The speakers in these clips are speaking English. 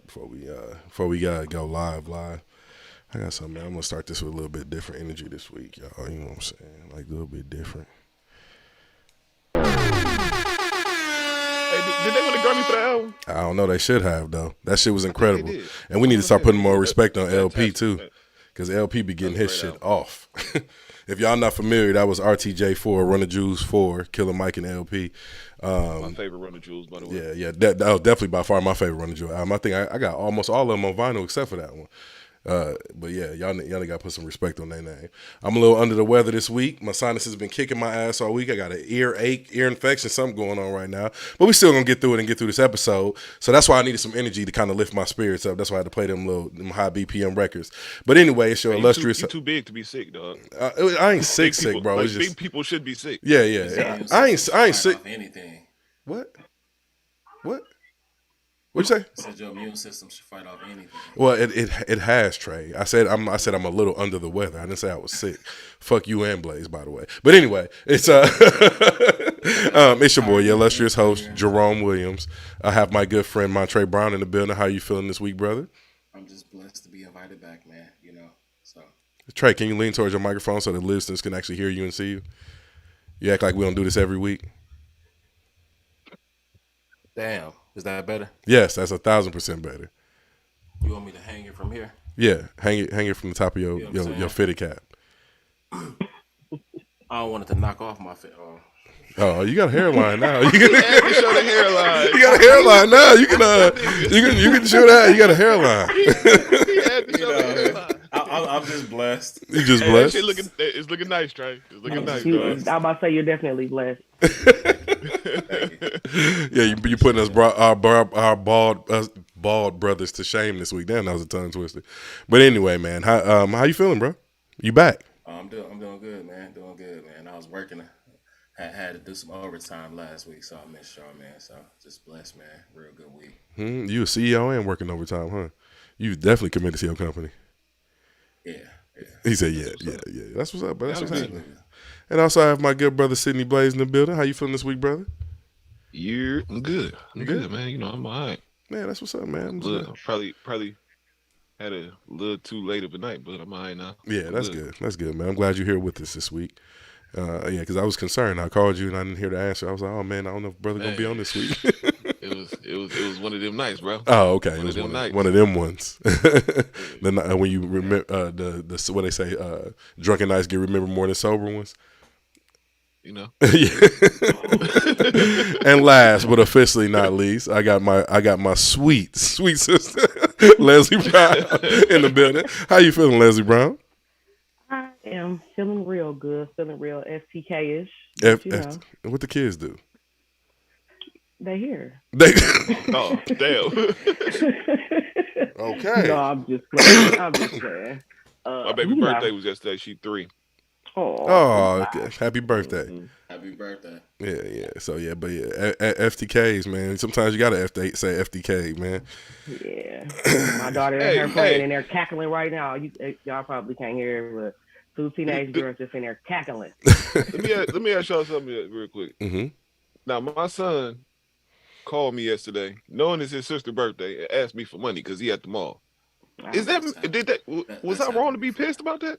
before we go live. I got something, man. I'm gonna start this with a little bit different energy this week, y'all. You know what I'm saying? Like a little bit different. Hey, did they win the Grammy for that album? I don't know. They should have though. That shit was They incredible, did. and we need to start putting more respect on LP Fantastic, too, man. because LP be getting his That's a shit great off. If y'all not familiar, that was RTJ4, Run the Jewels 4, Killer Mike and LP. My favorite Run the Jewels, by the way. Yeah, that was definitely by far my favorite Run the Jewels album. I think I got almost all of them on vinyl except for that one. But yeah, y'all got to put some respect on their name. I'm a little under the weather this week. My sinus has been kicking my ass all week. I got an ear infection, something going on right now. But we still gonna get through it and get through this episode. So that's why I needed some energy to kind of lift my spirits up. That's why I had to play them high BPM records. But anyway, it's your Hey, illustrious. You too big to be sick, dog. I ain't sick, People, bro. like, It's just big people should be sick. yeah. I ain't sick. Off anything. What? What'd you say? Said your immune system should fight off anything. Well, it has, Trey. I said I'm a little under the weather. I didn't say I was sick. Fuck you and Blaze, by the way. But anyway, it's it's your boy, your illustrious host, Jerome Williams. I have my good friend Montre Brown in the building. How you feeling this week, brother? I'm just blessed to be invited back, man. You know, so Trey, can you lean towards your microphone so the listeners can actually hear you and see you? You act like we don't do this every week. damn, is that better? Yes, that's 1,000% better. You want me to hang it from here? Yeah, hang it from the top of You know what I'm saying? your fitted cap. I don't want it to knock off my fit. Oh, you got a hairline now. You Show the hairline. got a hairline now. You can show that. You got a hairline. He had to show the hairline. I'm just blessed. You just Hey, that blessed. shit it's looking nice, Trey. It's looking nice, I'm dog. about to say you're definitely blessed. Yeah, you putting our bald brothers to shame this week. Damn, that was a tongue twister. But anyway, man, how you feeling, bro? You back? I'm doing good, man. Doing good, man. I was working. Had to do some overtime last week, so I missed y'all, man. So just blessed, man. Real good week. You a CEO and working overtime, huh? You definitely committed to your company. Yeah. He said, yeah. That's what's up, bro. That's what's Yeah. happening. And also, I have my good brother Sidney Blaze in the building. How you feeling this week, brother? I'm good. I'm good, man. You know, I'm all right. Man, that's what's up, man. Probably had a little too late of a night, but I'm all right now. Yeah, that's good. That's good, man. I'm glad you're here with us this week. Yeah, because I was concerned. I called you and I didn't hear the answer. I was like, oh man, I don't know if brother gonna be on this week. It was one of them nights, bro. Oh, okay. One It was of them nights. one of them ones. When you remember the what they say, drunken nights get remembered more than sober ones. You know. Yeah. And last but officially not least, I got my sweet sister Leslie Brown in the building. How you feeling, Leslie Brown? I am feeling real good, feeling real FTK-ish. What the kids do? They here. They Oh, damn. okay. No, I'm just playing. My baby birthday was yesterday. She 3. Oh, okay. Happy birthday. Happy birthday. Yeah. So yeah, but yeah, FTKs, man. Sometimes you gotta say FTK, man. Yeah. My daughter and her playing and they're cackling right now. Y'all probably can't hear it, but 2 teenage girls just in there cackling. Let me ask y'all something real quick. Mm-hmm. Now, my son called me yesterday, knowing it's his sister's birthday, and asked me for money because he at the mall. Was I wrong to be pissed about that?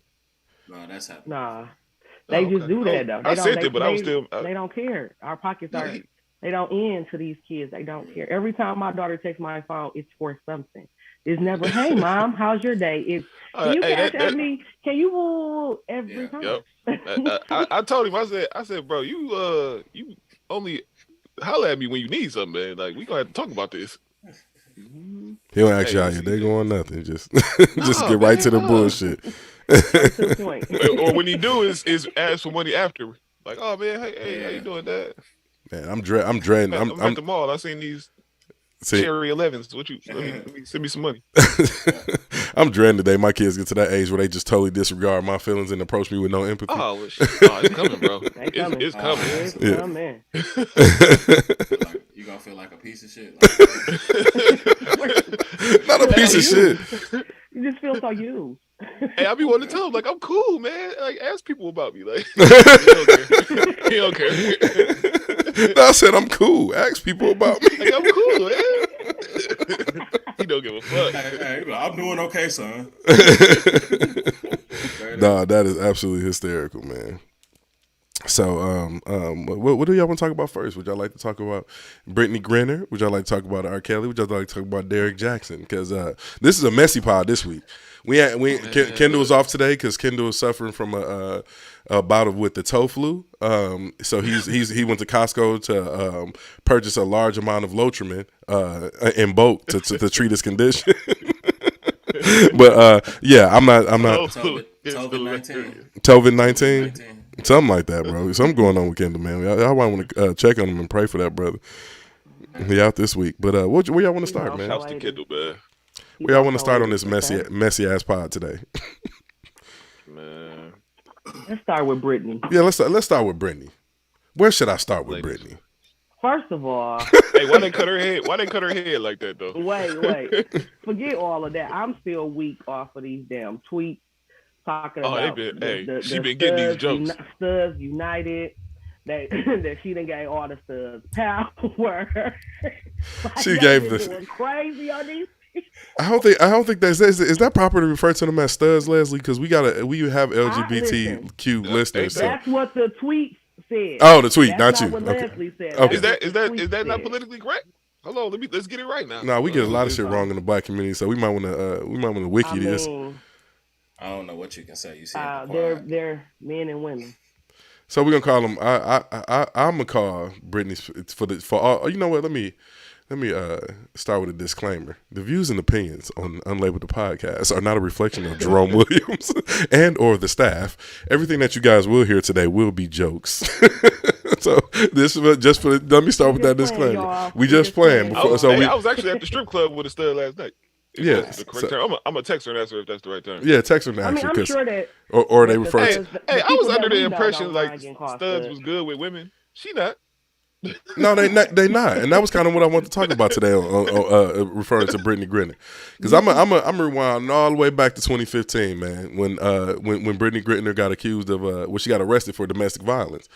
No, that's happening. Nah. They just do that though. I sent it, but I was still. They don't care. Our pockets are. They don't end to these kids. They don't care. Every time my daughter takes my phone, it's for something. It's never, hey mom, how's your day? It's can you cash me? Can you every time? Yep. I told him. I said, bro, you only holler at me when you need something, man. Like we gonna have to talk about this. He don't ask y'all, they going nothing. Just get right to the bullshit. To the point. Or when he do is ask for money after. Like, oh man, hey, how you doing, Dad? Man, I'm dreading. I'm at the mall. I seen these Cherry 11s. What you let me send me some money. I'm dreading today. My kids get to that age where they just totally disregard my feelings and approach me with no empathy. Oh, well, it's coming, bro. It's coming. It's coming. You gonna feel like a piece of shit. Not a piece of shit. You just feel so used. Hey, I be wanting to tell him, like, I'm cool, man. Like, ask people about me. Like, he don't care. No, I said I'm cool. Ask people about me. Like, I'm cool, man. don't give a fuck. Hey, I'm doing okay, son. Nah, that is absolutely hysterical, man. So, what do y'all want to talk about first? Would y'all like to talk about Brittany Griner? Would y'all like to talk about R. Kelly? Would y'all like to talk about Derek Jackson? Because this is a messy pod this week. Kendall was off today because Kendall is suffering from a bout with the toe flu. So he went to Costco to purchase a large amount of Lotrimin in bulk to treat his condition. But yeah, I'm not COVID-19. Something like that, bro. Something going on with Kendall, man. Y'all might want to check on him and pray for that brother. He out this week. But where y'all want to start, man? Shouts to Kendall, man. Where y'all want to start on this messy ass pod today? Man, let's start with Brittany. Yeah, let's start with Brittany. Where should I start with Brittany? First of all, hey, why they cut her head? Why they cut her head like that though? Wait. Forget all of that. I'm still weak off of these damn tweets talking about she been getting these jokes. Studs United. That she done gave all the studs power. She gave the crazy on these. I don't think that's is that proper to refer to them as studs, Leslie? Because we have LGBTQ listeners. That's what the tweet said. Oh, the tweet, that's not you. What Leslie said. Okay. Is that not politically correct? Hold on, let's get it right now. No, we get a lot of shit wrong in the black community, so we might want to wiki this. I don't know what you can say. You see, they're men and women. So we're gonna call them. I'm gonna call Brittany for all. You know what? Let me start with a disclaimer. The views and opinions on Unlabeled the podcast are not a reflection of Jerome Williams and or the staff. Everything that you guys will hear today will be jokes. So this is just for. Let me start with that disclaimer. We just playing. I was actually at the strip club with a stud last night. Yeah, the correct term. I'm a text her and ask her if that's the right term. Yeah, text her and ask her. I'm sure that. Or they refer to. Hey, I was under the impression like studs was good with women. She not. No, they not, and that was kind of what I wanted to talk about today on referring to Brittany Griner, because I'm rewinding all the way back to 2015, man, when Brittany Griner got accused of she got arrested for domestic violence.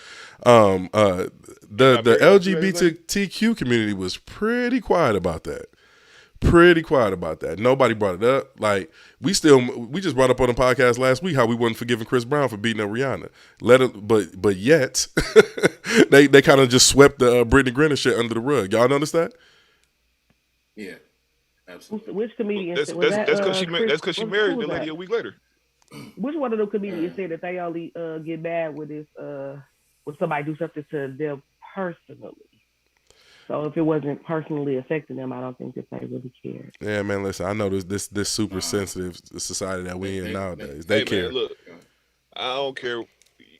The LGBTQ community was pretty quiet about that. Nobody brought it up. Like we just brought up on the podcast last week how we wasn't forgiving Chris Brown for beating up Rihanna. But yet they kind of just swept the Brittany Griner shit under the rug. Y'all notice that? Yeah, absolutely. Which comedian? That's because she married the lady a week later. Which one of those comedians said that they only get mad with this when somebody do something to them personally? So if it wasn't personally affecting them, I don't think that they really cared. Yeah, man. Listen, I know this super sensitive society that we in nowadays. They care. Man, look, I don't care.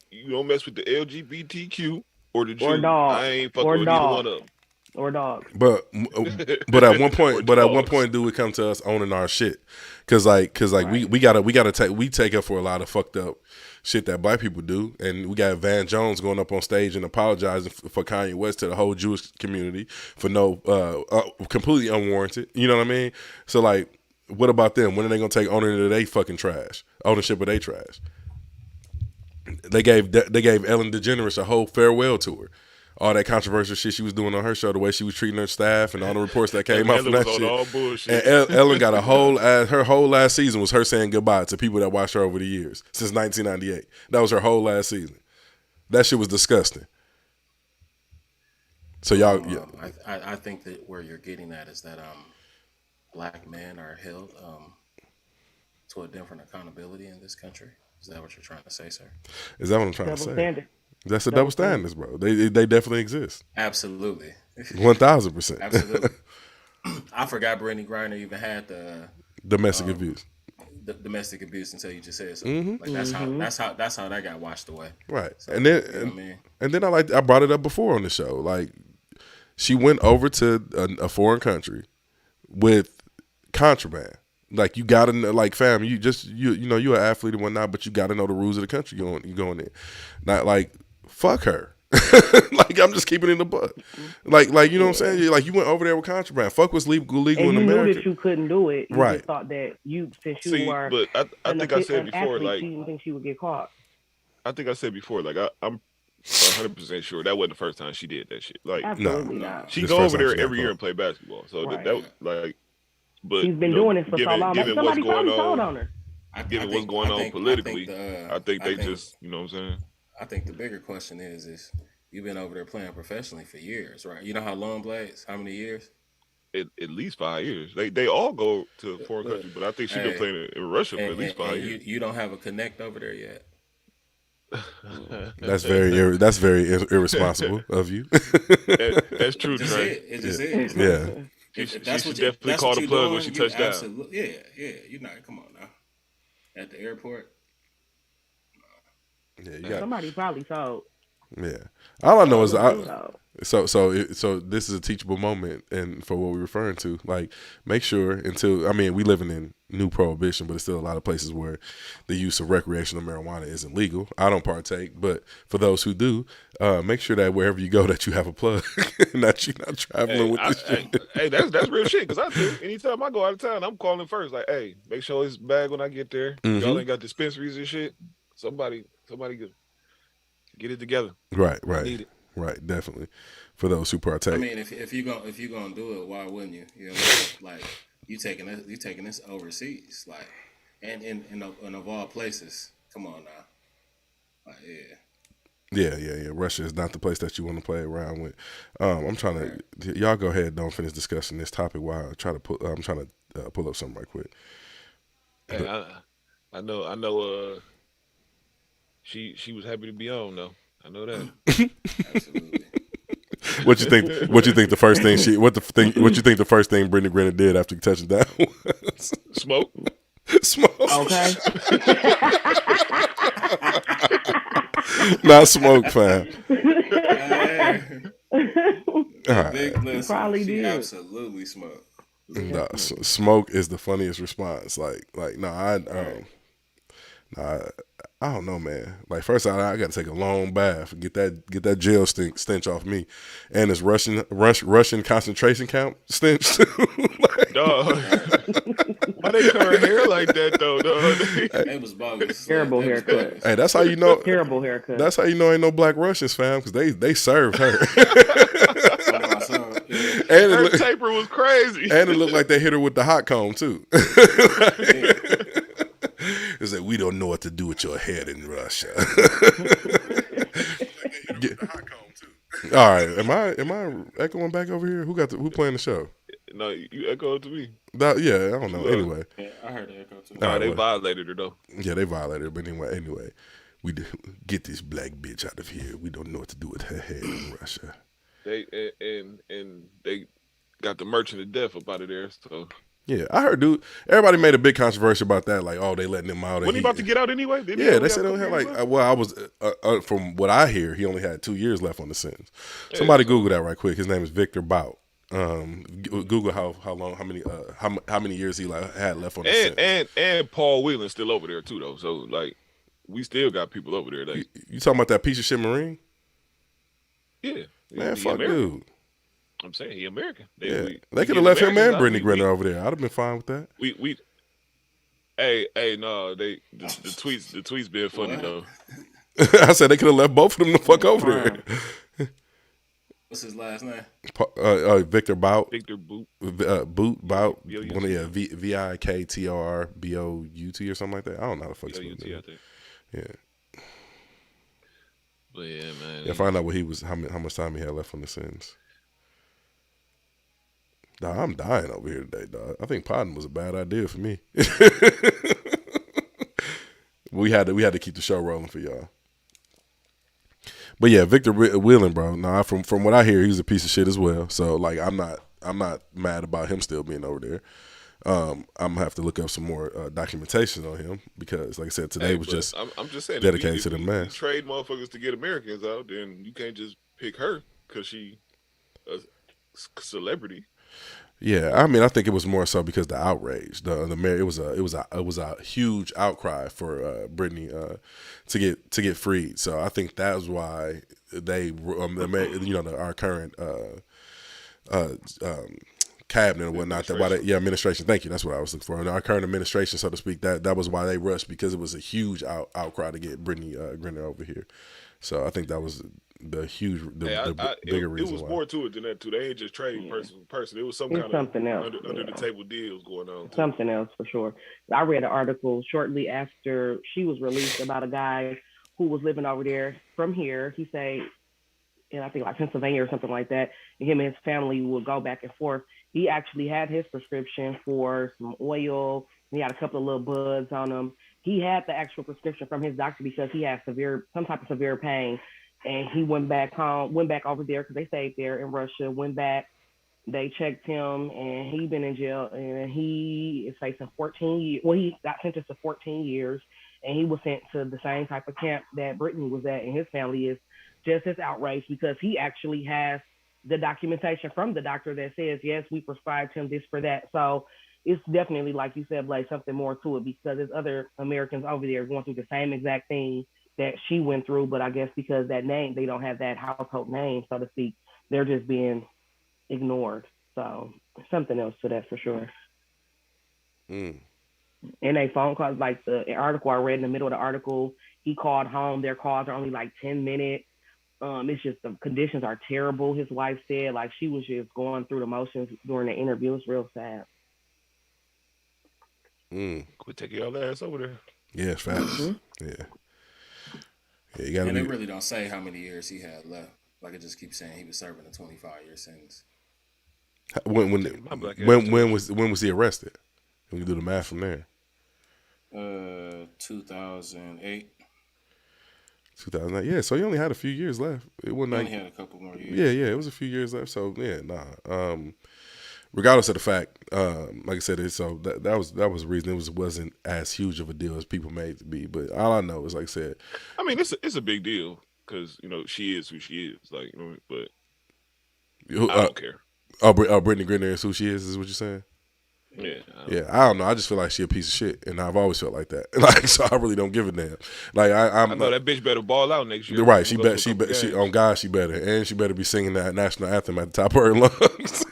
You don't mess with the LGBTQ or the Jew. Or dog. I ain't fucking with either one of them. Or dog. But at one point, do we come to us owning our shit? Because right. we take up for a lot of fucked up shit that black people do, and we got Van Jones going up on stage and apologizing for Kanye West to the whole Jewish community for no completely unwarranted. You know what I mean? So like, what about them? When are they gonna take ownership of their fucking trash? Ownership of their trash? They gave Ellen DeGeneres a whole farewell tour. All that controversial shit she was doing on her show, the way she was treating her staff, and all the reports that came out from that shit. All bullshit. And Ellen got her whole last season was her saying goodbye to people that watched her over the years since 1998. That was her whole last season. That shit was disgusting. So y'all, I think that where you're getting at is that black men are held to a different accountability in this country. Is that what you're trying to say, sir? Is that what I'm trying to say? Standard. That's a double standards, bro. They definitely exist. Absolutely. 1000%. Absolutely. I forgot Brittany Griner even had the domestic abuse. The domestic abuse until you just said so. Mm-hmm. Like that's how that got washed away. Right. So, and then I brought it up before on the show. Like she went over to a foreign country with contraband. Like you gotta know, like fam, you're an athlete and whatnot, but you gotta know the rules of the country you're going in. Not like fuck her. Like I'm just keeping it in the butt. Like you know what I'm saying? Like you went over there with contraband. Fuck what's legal and in America. You knew that you couldn't do it. You right. just thought that since you were. But I think I said before, athlete, like you didn't think she would get caught. I think I said before, like I'm 100% sure that wasn't the first time she did that shit. Like absolutely not. She go over there every year and play basketball. So that like But he's been doing it for so long. Given Somebody what's going probably told on her. Given what's going on politically, I think they just, you know what I'm saying? I think the bigger question is you've been over there playing professionally for years, right? You know how long blades? How many years? At least 5 years. They all go to foreign countries, but I think she's been playing in Russia for at least 5 years. You don't have a connect over there yet. That's very irresponsible of you. That's true, Trey. It just is. Yeah. She should definitely call the plug when she touched down. Yeah. You're not. Come on now. At the airport. Yeah. Somebody probably told. Yeah. All I know is so this is a teachable moment, and for what we're referring to, like, make sure we living in new prohibition, but it's still a lot of places where the use of recreational marijuana isn't legal. I don't partake, but for those who do, make sure that wherever you go that you have a plug and that you're not traveling with this shit. Hey, that's real shit, because I do. Anytime I go out of town, I'm calling first, like, hey, make sure it's bag when I get there. Mm-hmm. Y'all ain't got dispensaries and shit. Somebody get it together. Right. Need it. Right, definitely. For those who partake. I mean, if you're gonna do it, why wouldn't you? You know, like you taking this overseas, like, and of all places. Come on now, like, Yeah. Russia is not the place that you want to play around with. I'm trying to y'all go ahead. Don't finish discussing this topic while I try to pull. I'm trying to pull up something right quick. Hey, I know. She was happy to be on though. I know that. Absolutely. What you think the first thing what you think the first thing Brittany Griner did after touching down was? Smoke. Okay. Not smoke, fam. All right. Probably did. Absolutely smoke. No, smoke is the funniest response. I don't know, man. Like, first I got to take a long bath and get that jail stench off me, and this Russian concentration camp stench too. Dog. Why they cut her hair like that though? Dog? It was bogus. Terrible haircut. Hey, that's how you know. Terrible haircut. That's how you know ain't no black Russians, fam, because they served her. And her taper was crazy. And it looked like they hit her with the hot comb too. It's like, we don't know what to do with your head in Russia. All right, am I echoing back over here? Who playing the show? No, you echoed to me. Yeah, I don't know. Anyway, yeah, I heard the echo too. No, they violated her though. Yeah, they violated her. But anyway, we get this black bitch out of here. We don't know what to do with her head in Russia. They got the merchant of death up out of there. So yeah, I heard, dude. Everybody made a big controversy about that. Like, oh, they letting him out. Wasn't he about to get out anyway? Yeah, they said he only had from what I hear, he only had 2 years left on the sentence. Somebody Google that right quick. His name is Victor Bout. Google how many years he had left on the sentence. And Paul Whelan's still over there too, though. So like, we still got people over there. Like, you talking about that piece of shit Marine? Yeah, man, fuck dude. I'm saying he American. They could have left him and Brittany Griner over there. I'd have been fine with that. No, the tweets been funny though. I said they could have left both of them the fuck over there. What's his last name? Victor Bout. Victor Bout. Bout. B-O-U-T. Yeah, VIKTRBOUT or something like that. I don't know how the fuck B-O-U-T, I think. Yeah. But yeah, man. Yeah, find out what how much time he had left on the sentence. Dog, I'm dying over here today, dog. I think potting was a bad idea for me. we had to keep the show rolling for y'all. But yeah, Victor Whelan, bro. Nah, from what I hear, he's a piece of shit as well. So like, I'm not mad about him still being over there. I'm gonna have to look up some more documentation on him because, like I said, today was just I'm just saying dedicated to the man. Trade motherfuckers to get Americans out, then you can't just pick her because she a celebrity. Yeah, I mean, I think it was more so because the outrage, it was a huge outcry for Brittany to get freed. So I think that's why they, our current cabinet or whatnot, administration. Thank you. That's what I was looking for. And our current administration, so to speak, that was why they rushed, because it was a huge outcry to get Brittany Griner over here. So I think that was the huge, bigger reason. It was more to it than that too. They ain't just trading person to person. It was something else under the table deals going on. Too. Something else for sure. I read an article shortly after she was released about a guy who was living over there from here. He say, in I think like Pennsylvania or something like that. And him and his family would go back and forth. He actually had his prescription for some oil. He had a couple of little buds on him. He had the actual prescription from his doctor because he had some type of severe pain. And he went back home, went back over there because they stayed there in Russia, went back. They checked him and he been in jail and he is facing 14 years. Well, he got sentenced to 14 years and he was sent to the same type of camp that Brittany was at. And his family is just as outraged because he actually has the documentation from the doctor that says, yes, we prescribed him this for that. So it's definitely, like you said, Blake, something more to it because there's other Americans over there going through the same exact thing that she went through. But I guess because that name, they don't have that household name, so to speak, they're just being ignored. So something else to that for sure. And a phone calls, like the article I read in the middle of the article, he called home. Their calls are only like 10 minutes. It's just the conditions are terrible. His wife said like she was just going through the motions during the interview. It's real sad. Quit taking your ass over there. Yeah, facts. Yeah, you gotta. And they really don't say how many years he had left. Like it just keeps saying he was serving a 25-year sentence. When was he arrested? We can do the math from there. 2008. 2009. Yeah, so he only had a few years left. It wasn't only had a couple more years. Yeah, it was a few years left. So yeah, nah. Regardless of the fact, like I said, that was the reason it wasn't as huge of a deal as people made it to be. But all I know is, like I said, I mean, it's a big deal because she is who she is. Like, but I don't care. Brittany Griner is who she is what you're saying? Yeah. I don't know. I just feel like she a piece of shit, and I've always felt like that. Like, so I really don't give a damn. Like, I know that bitch better ball out next year. Right? She on God, she better, and she better be singing that national anthem at the top of her lungs.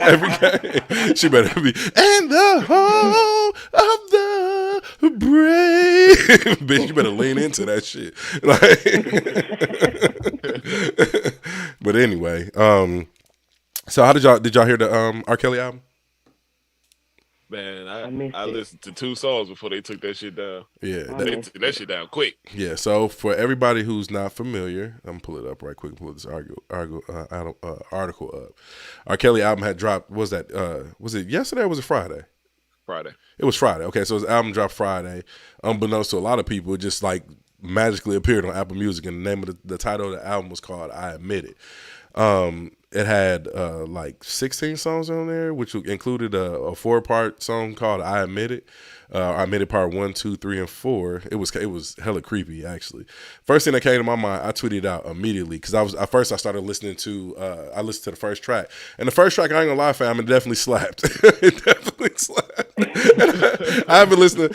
Every game, she better be. And the whole of the brave, bitch. You better lean into that shit. Like, but anyway, so how did y'all hear the R. Kelly album? Man, I listened to 2 songs before they took that shit down. Yeah, they took that shit down quick. Yeah, so for everybody who's not familiar, I'm gonna pull it up right quick. Pull this article up. R. Kelly album had dropped. Was it yesterday or was it Friday? Friday. It was Friday. Okay, so his album dropped Friday. Unbeknownst to a lot of people, it just like magically appeared on Apple Music, and the name of the title of the album was called "I Admit It." It had like 16 songs on there, which included a 4-part song called "I Admit It." I Admit It Part 1, 2, 3, and 4. It was hella creepy actually. First thing that came to my mind, I tweeted out immediately because I started listening to I listened to the first track, and the first track, I ain't gonna lie, fam, it definitely slapped. It definitely slapped. I haven't listened.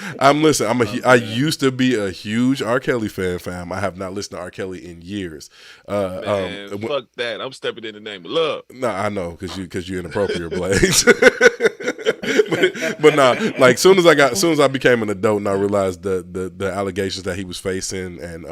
I used to be a huge R. Kelly fan, fam. I have not listened to R. Kelly in years. Man, fuck that. I'm stepping in the name of love. No, I know because you're inappropriate, Blaze. but nah, like soon as I became an adult and I realized the allegations that he was facing, and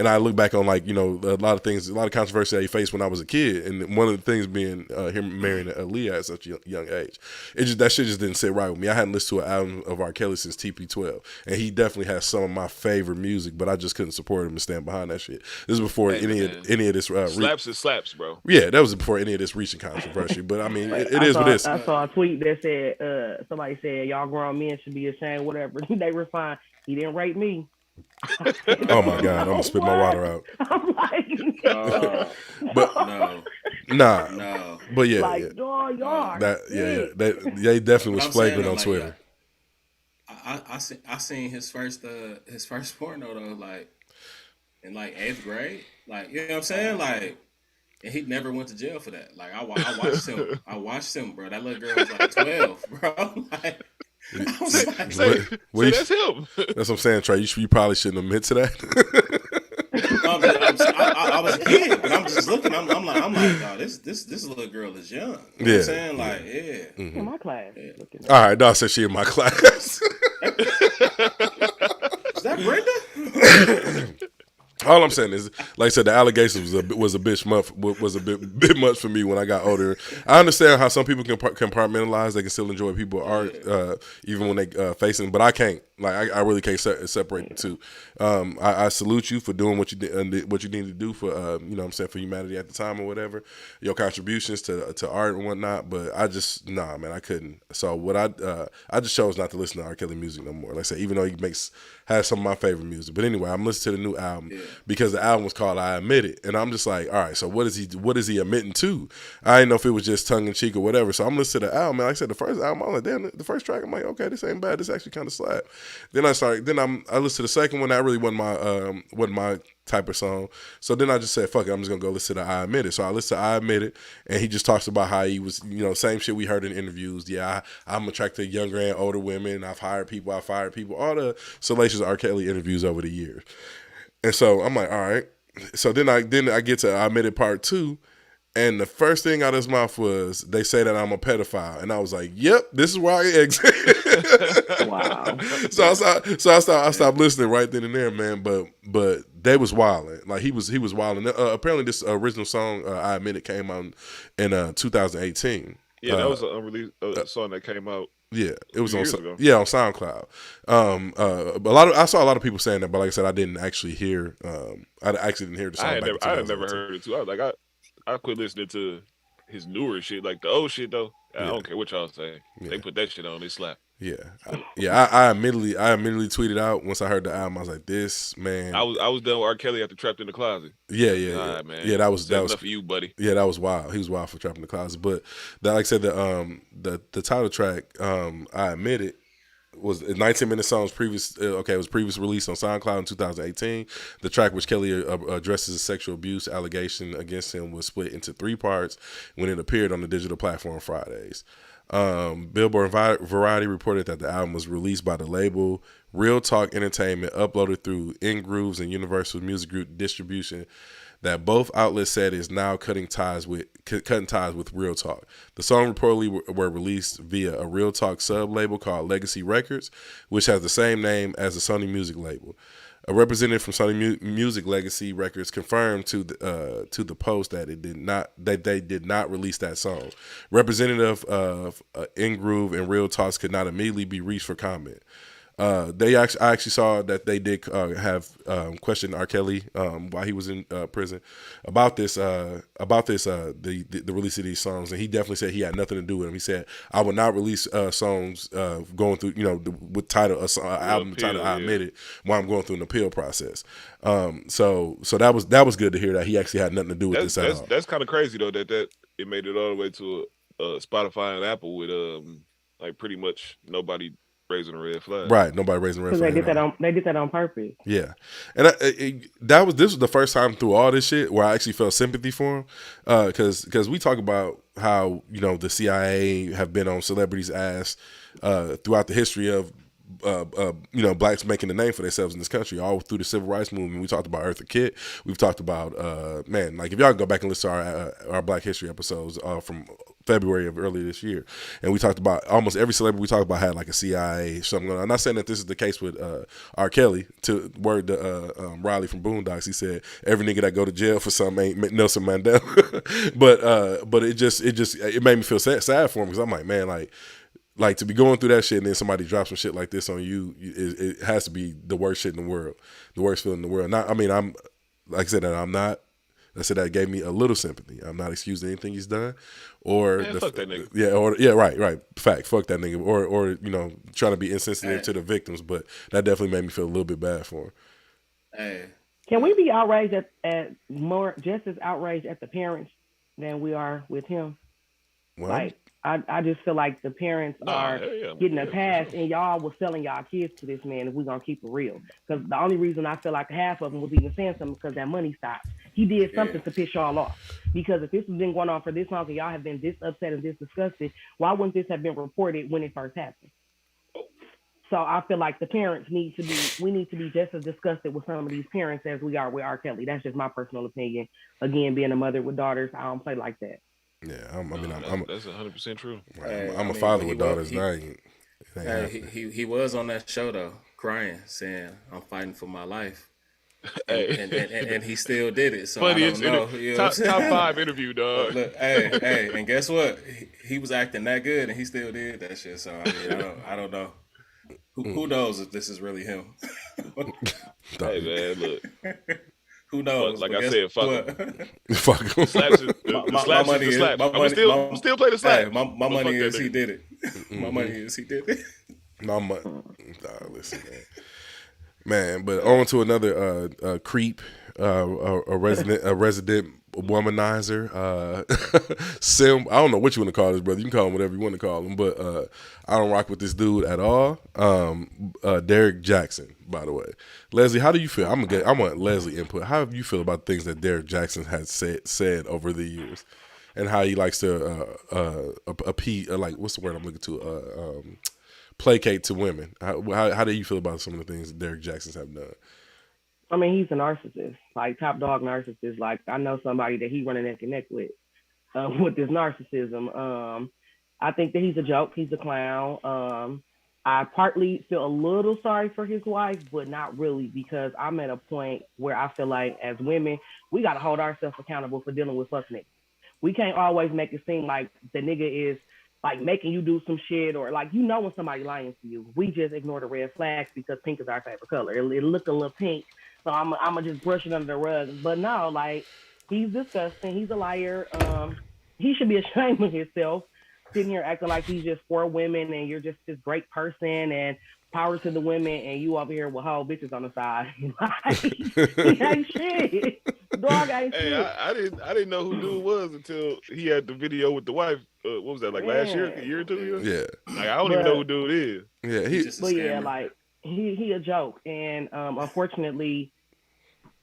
I look back on, like, a lot of things, a lot of controversy that he faced when I was a kid, and one of the things being him marrying Aaliyah at such a young age. That shit just didn't sit right with me. I hadn't listened to an album of R. Kelly since TP12, and he definitely has some of my favorite music, but I just couldn't support him and stand behind that shit. This is before any of this slaps is slaps, bro. Yeah, that was before any of this reaching controversy. But I mean, it is what it is. I saw a tweet that said somebody said y'all grown men should be ashamed, whatever. They respond, he didn't rape me. Oh my God, I'm gonna spit my water out. I'm like, but no. But yeah, like, y'all. They definitely was flagrant on Twitter. I seen his first porno though, like in like 8th grade, like, you know what I'm saying, like, and he never went to jail for that. Like I watched him. I watched him, bro. That little girl was like 12, bro. Like, that's him. That's what I'm saying, Trey. You probably shouldn't admit to that. I was a kid, but I'm just looking. I'm like, oh, this little girl is young. You know what I'm saying? Like, yeah. Mm-hmm. In my class. Yeah. All right, no, I said she in my class. Is that Brenda? All I'm saying is, like I said, the allegations was a bit much for me when I got older. I understand how some people can compartmentalize; they can still enjoy people's art, even when they facing. But I can't. Like I really can't separate the two. I salute you for doing what you did, what you need to do for you know what I'm saying, for humanity at the time or whatever, your contributions to art and whatnot. But I just man, I couldn't. So what I just chose not to listen to R. Kelly music no more. Like I said, even though he has some of my favorite music. But anyway, I'm listening to the new album because the album was called I Admit It, and I'm just like, all right, so what is he admitting to? I didn't know if it was just tongue in cheek or whatever. So I'm listening to the album, and like I said, the first album, I'm like, damn, the first track, I'm like, okay, this ain't bad. This actually kind of slap. Then I listened to the second one. That really wasn't my type of song. So then I just said, fuck it, I'm just gonna go listen to I Admit It. So I listened to I Admit It, and he just talks about how he was, you know, same shit we heard in interviews. Yeah, I'm attracted to younger and older women. I've hired people. I've fired people. All the salacious R. Kelly interviews over the years. And so I'm like, all right. So then I get to I Admit It Part 2. And the first thing out of his mouth was, they say that I'm a pedophile. And I was like, yep, this is why I exit. Wow. So I stopped listening right then and there, man. But they was wilding. Like he was wilding. Apparently this original song, I Admit It, came out in 2018. Yeah, that was an unreleased song that came out. Yeah, it was on ago. on SoundCloud. I saw a lot of people saying that, but like I said, I didn't actually hear. I actually didn't hear the song. I had never heard it too. I was like, I quit listening to his newer shit, like the old shit though. I don't care what y'all say. Yeah. They put that shit on, they slap. Yeah, I admittedly tweeted out once I heard the album. I was like, this man. I was done with R. Kelly after Trapped in the Closet. Yeah, man. Yeah, that was enough for you, buddy. Yeah, that was wild. He was wild for Trapped in the Closet. But like I said, the title track, I Admit It, was a 19-minute song. It was previously released on SoundCloud in 2018. The track, which Kelly addresses a sexual abuse allegation against him, was split into 3 parts when it appeared on the digital platform Fridays. Billboard and Variety reported that the album was released by the label Real Talk Entertainment, uploaded through InGrooves and Universal Music Group distribution. That both outlets said is now cutting ties with Real Talk. The song reportedly were released via a Real Talk sub label called Legacy Records, which has the same name as the Sony Music label. A representative from Sony Music Legacy Records confirmed to the Post that they did not release that song. Representative of InGroove and Real Talks could not immediately be reached for comment. I actually saw that they did have questioned R. Kelly while he was in prison about this the release of these songs, and he definitely said he had nothing to do with them. He said, "I would not release songs going through with title album title I Admit It while I'm going through an appeal process." So that was good to hear that he actually had nothing to do with this at all. That's kind of crazy though that it made it all the way to Spotify and Apple with like pretty much nobody raising a red flag. Right, nobody raising a red flag. They did that on purpose. Yeah, and this was the first time through all this shit where I actually felt sympathy for him, because we talk about how the CIA have been on celebrities' ass throughout the history of blacks making a name for themselves in this country, all through the civil rights movement. We talked about Eartha Kitt. We've talked about like if y'all go back and listen to our Black History episodes from February of earlier this year, and we talked about almost every celebrity we talked about had like a CIA something going on. I'm not saying that this is the case with R. Kelly. To word to Riley from Boondocks, he said every nigga that go to jail for something ain't Nelson Mandela. but it made me feel sad for him, because I'm like, man, like to be going through that shit and then somebody drops some shit like this on you, it has to be the worst shit in the world, the worst feeling in the world. I'm like I said, that I'm not. I said that gave me a little sympathy. I'm not excusing anything he's done, or fuck that nigga. Right. Fact, fuck that nigga, or trying to be insensitive to the victims. But that definitely made me feel a little bit bad for him. Hey, can we be outraged at more, just as outraged at the parents than we are with him? Well, like I just feel like the parents are getting a pass, and y'all was selling y'all kids to this man if we're going to keep it real. Because the only reason I feel like half of them was even saying something because that money stopped. He did something to piss y'all off. Because if this has been going on for this long and y'all have been this upset and this disgusted, why wouldn't this have been reported when it first happened? So I feel like the parents we need to be just as disgusted with some of these parents as we are with R. Kelly. That's just my personal opinion. Again, being a mother with daughters, I don't play like that. Yeah, that's 100% true. I'm a father with daughters. He was on that show though, crying, saying, "I'm fighting for my life." and he still did it. So Funniest I don't know. You know top 5 interview, dog. Look, hey, and guess what? He was acting that good, and he still did that shit. So I don't know. Who knows if this is really him? Hey man, look. Who knows? Like I said, fuck him. Fuck him. My money is I'm still play the slap. Hey, my money is he did it. My money is he did it. My money. Nah, listen, man. But on to another creep, a resident womanizer, sim. I don't know what you want to call this brother. You can call him whatever you want to call him, but I don't rock with this dude at all. Derek Jackson, by the way. Leslie, how do you feel? I want Leslie input. How do you feel about things that Derek Jackson has said over the years, and how he likes to appease, like what's the word I'm looking to, placate to women? How do you feel about some of the things that Derek Jackson's have done? I mean, he's a narcissist, like top dog narcissist. Like I know somebody that he running neck and neck with this narcissism. I think that he's a joke. He's a clown. I partly feel a little sorry for his wife, but not really, because I'm at a point where I feel like as women, we got to hold ourselves accountable for dealing with fuck niggas. We can't always make it seem like the nigga is like making you do some shit, or like, you know, when somebody lying to you. We just ignore the red flags because pink is our favorite color. It look a little pink. So I'm gonna just brush it under the rug. But no, like, he's disgusting. He's a liar. He should be ashamed of himself, sitting here acting like he's just for women and you're just this great person and power to the women, and you over here with whole bitches on the side. Like, he ain't shit. Dog ain't shit. I didn't know who dude was until he had the video with the wife. What was that, like last year, a year or 2 years? Yeah. Like, I don't even know who dude is. Yeah, like he a joke, and unfortunately,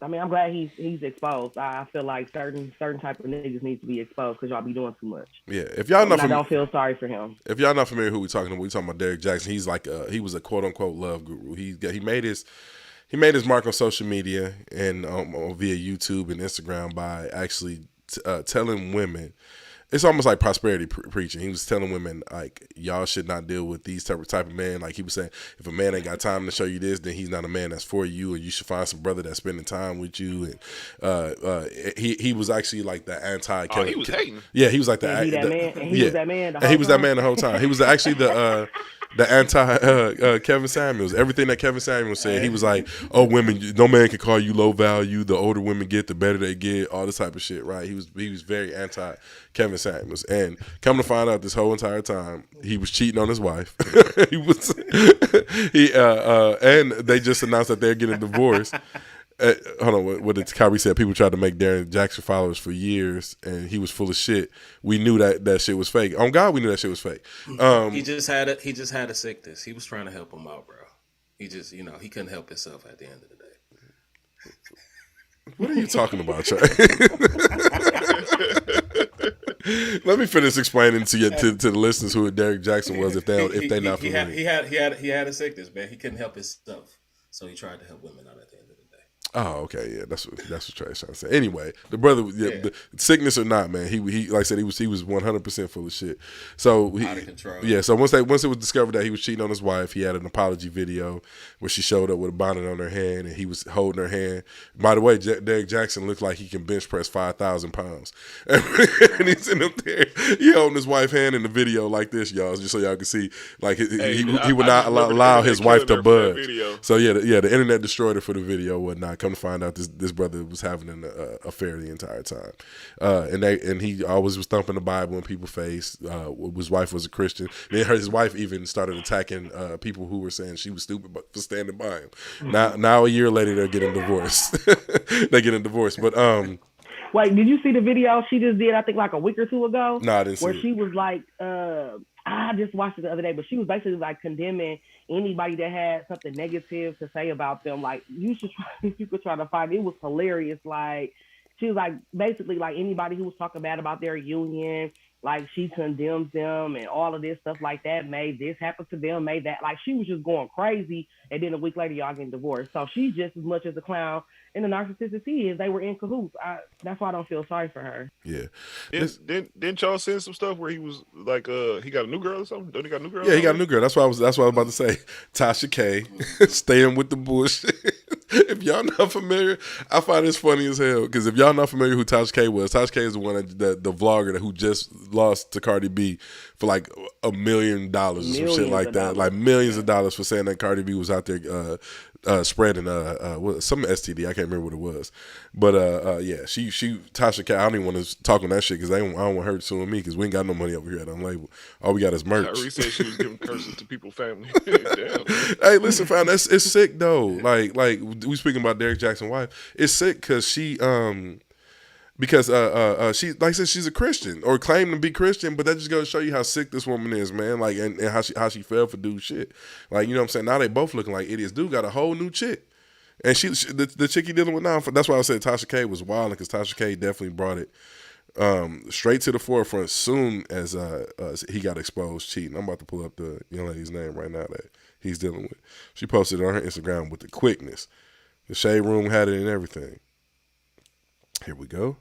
I mean, I'm glad he's exposed. I feel like certain type of niggas need to be exposed because y'all be doing too much. Yeah, if y'all not, I don't feel sorry for him. If y'all not familiar who we talking about, we talking about Derek Jackson. He's like he was a quote unquote love guru. He made his mark on social media and via YouTube and Instagram by actually telling women. It's almost like prosperity preaching. He was telling women, like, y'all should not deal with these type of men. Like, he was saying, if a man ain't got time to show you this, then he's not a man that's for you, and you should find some brother that's spending time with you. And he was actually like the anti. Oh, he was hating. Yeah, he was like he was that man. He was that man the whole time. He was actually the anti Kevin Samuels. Everything that Kevin Samuels said, he was like, oh, women, no man can call you low value. The older women get, the better they get. All this type of shit, right? He was very anti Kevin Samuels, and come to find out, this whole entire time he was cheating on his wife. And they just announced that they're getting divorced. Hold on, what did Kyrie said? People tried to make Derek Jackson followers for years, and he was full of shit. We knew that shit was fake. On God, we knew that shit was fake. He just had a sickness. He was trying to help him out, bro. He just, he couldn't help himself at the end of the day. What are you talking about, Trey? Let me finish explaining to the listeners who Derek Jackson was, if they not familiar. He had a sickness, man. He couldn't help himself, so he tried to help women out at the end of the day. Oh, okay, yeah, that's what Trey's trying to say. Anyway, the brother, the sickness or not, man, he like I said, he was 100% full of shit. So out of control. Yeah, so once it was discovered that he was cheating on his wife, he had an apology video where she showed up with a bonnet on her hand and he was holding her hand. By the way, Derek Jackson looked like he can bench press 5,000 pounds, and he's sitting up there, he holding his wife's hand in the video like this, y'all, just so y'all can see, like he would not allow his wife to budge. So the internet destroyed her for the video, whatnot. Come to find out, this brother was having an affair the entire time, and he always was thumping the Bible in people's face. His wife was a Christian. Then his wife even started attacking people who were saying she was stupid for standing by him. Now a year later, they're getting divorced. But wait, did you see the video she just did? I think like a week or two ago. No, I didn't see where it. She was like, I just watched it the other day, but she was basically like condemning anybody that had something negative to say about them. Like, you could try to find it. It was hilarious. Like, she was like, basically like anybody who was talking bad about their union, like she condemns them and all of this stuff like that, made this happen to them, made that. Like, she was just going crazy. And then a week later, y'all getting divorced. So she's just as much as a clown and the narcissist as he is. They were in cahoots. That's why I don't feel sorry for her. Yeah. Didn't y'all send some stuff where he was like, he got a new girl or something? Don't he got a new girl? Yeah, he got a new girl. That's what I was about to say. Tasha K, staying with the bullshit. If y'all not familiar, I find this funny as hell. Because if y'all not familiar who Tasha K was, Tasha K is the one the vlogger who just lost to Cardi B for like $1 million or some shit like that, like millions of dollars for saying that Cardi B was out there spreading some STD. I can't remember what it was, but yeah, she Tasha K. I don't even want to talk on that shit because I don't want her suing me because we ain't got no money over here at Unlabeled. All we got is merch. Kyrie said she was giving curses to people's family. Hey, listen, fam, it's sick though. Like we speaking about Derek Jackson's wife. It's sick because she she like I said, she's a Christian or claimed to be Christian, but that just goes to show you how sick this woman is, man. Like and how she fell for dude shit. Like, you know what I'm saying? Now they both looking like idiots. Dude got a whole new chick. And the chick he dealing with now, that's why I said Tasha K was wild, because Tasha K definitely brought it straight to the forefront soon as he got exposed cheating. I'm about to pull up the young lady's name right now that he's dealing with. She posted it on her Instagram with the quickness. The Shade Room had it and everything. Here we go.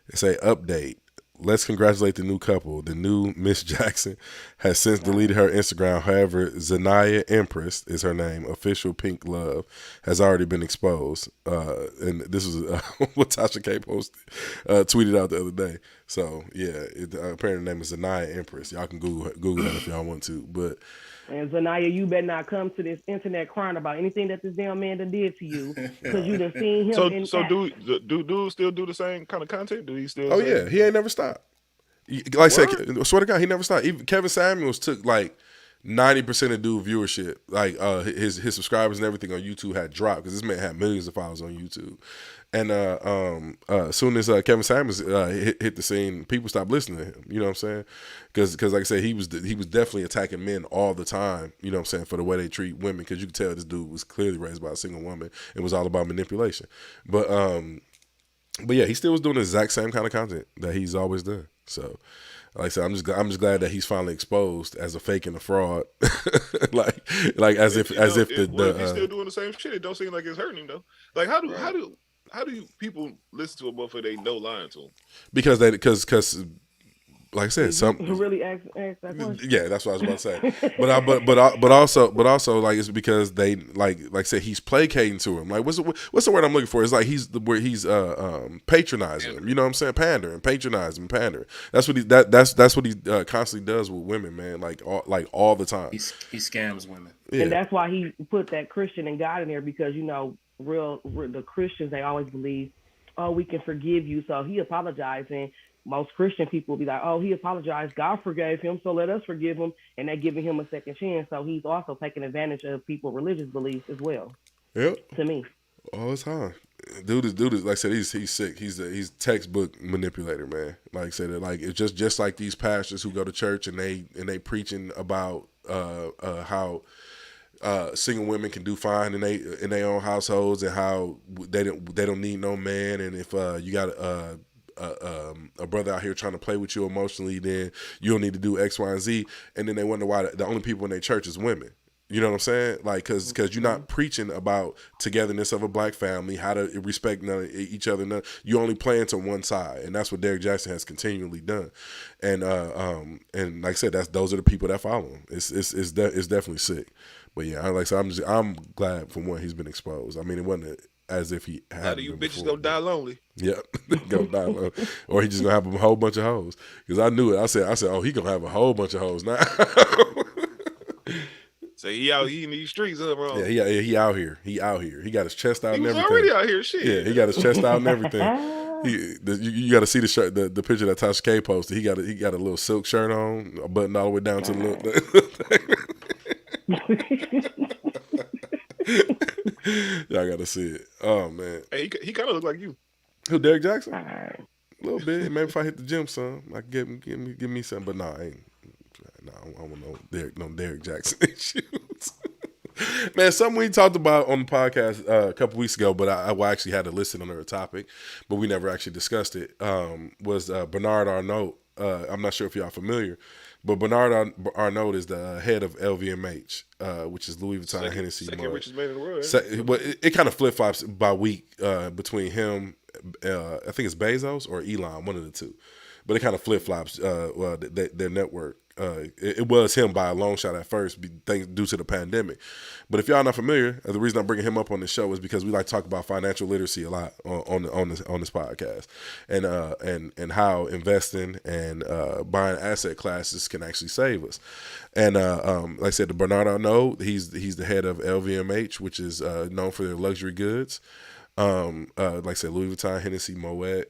It's a update. Let's congratulate the new couple. The new Miss Jackson has since deleted her Instagram. However, Zanaya Empress is her name. Official Pink Love has already been exposed. And this is what Tasha K posted, tweeted out the other day. So, yeah, apparently the name is Zanaya Empress. Y'all can Google that if y'all want to. But and Zanaya, you better not come to this internet crying about anything that this damn man done did to you, because you done seen him. So do still do the same kind of content? Do he still? Oh yeah, he ain't never stopped. Like I said, swear to God, he never stopped. Even Kevin Samuels took like 90% of dude viewership. Like his subscribers and everything on YouTube had dropped because this man had millions of followers on YouTube. And as soon as Kevin Samuels hit the scene, people stopped listening to him. You know what I'm saying? Because like I said, he was definitely attacking men all the time. You know what I'm saying? For the way they treat women, because you could tell this dude was clearly raised by a single woman. It was all about manipulation. But yeah, he still was doing the exact same kind of content that he's always done. So, like I said, I'm just glad that he's finally exposed as a fake and a fraud. like as if he's still doing the same shit. It don't seem like it's hurting him though. Like how do people listen to a motherfucker they know lying to him? Because like I said, some really ask that question. Yeah, that's what I was about to say. But also like it's because they like I said, he's placating to him. Like what's the word I'm looking for? It's like he's patronizing him. You know what I'm saying? Pandering, patronizing, pandering. That's what he constantly does with women, man. Like all the time. He scams women. Yeah. And that's why he put that Christian and God in there, because the Christians, they always believe, oh, we can forgive you. So he apologized, and most Christian people will be like, oh, he apologized, God forgave him, so let us forgive him, and they're giving him a second chance. So he's also taking advantage of people's religious beliefs as well. Yep. To me. All the time. Dude is like I said, he's sick. He's textbook manipulator, man. Like I said, like it's just like these pastors who go to church and they preaching about how single women can do fine in their own households, and how they don't need no man, and if you got a brother out here trying to play with you emotionally, then you don't need to do X, Y, and Z. And then they wonder why the only people in their church is women. You know what I'm saying? Like, because you're not preaching about togetherness of a black family, how to respect each other. You only playing to one side, and that's what Derek Jackson has continually done. And like I said, those are the people that follow him. It's definitely sick. But yeah, like I said, I'm glad for one he's been exposed. I mean, it wasn't as if he had. How do you bitches gonna die lonely? Yep, gonna die lonely, or he just gonna have a whole bunch of hoes. Because I knew it. I said, oh, he gonna have a whole bunch of hoes now. So he in these streets, huh, bro? Yeah, he out here. He out here. He got his chest out and everything. He was already out here, shit. Yeah, he got his chest out and everything. You got to see the shirt, the picture that Tasha K posted. He got a little silk shirt on, a button all the way down to the Y'all got to see it. Oh man, hey, he kind of look like you. Who, Derek Jackson? A little bit. Maybe if I hit the gym some, I can give me some. But nah, I ain't. No, I don't want no Derek Jackson issues. Man, something we talked about on the podcast a couple weeks ago, but I actually had to listen under a topic, but we never actually discussed it, was Bernard Arnault. I'm not sure if y'all familiar, but Bernard Arnault is the head of LVMH, which is Louis Vuitton Hennessy. Second richest man in the world. But it kind of flip-flops by week between him, I think it's Bezos or Elon, one of the two. But it kind of flip-flops their network. it was him by a long shot at first, due to the pandemic. But if y'all not familiar, the reason I'm bringing him up on the show is because we like to talk about financial literacy a lot on this podcast, and how investing and buying asset classes can actually save us. And like I said, the Bernard Arnault, he's the head of LVMH, which is known for their luxury goods. Like I said, Louis Vuitton, Hennessy, Moet,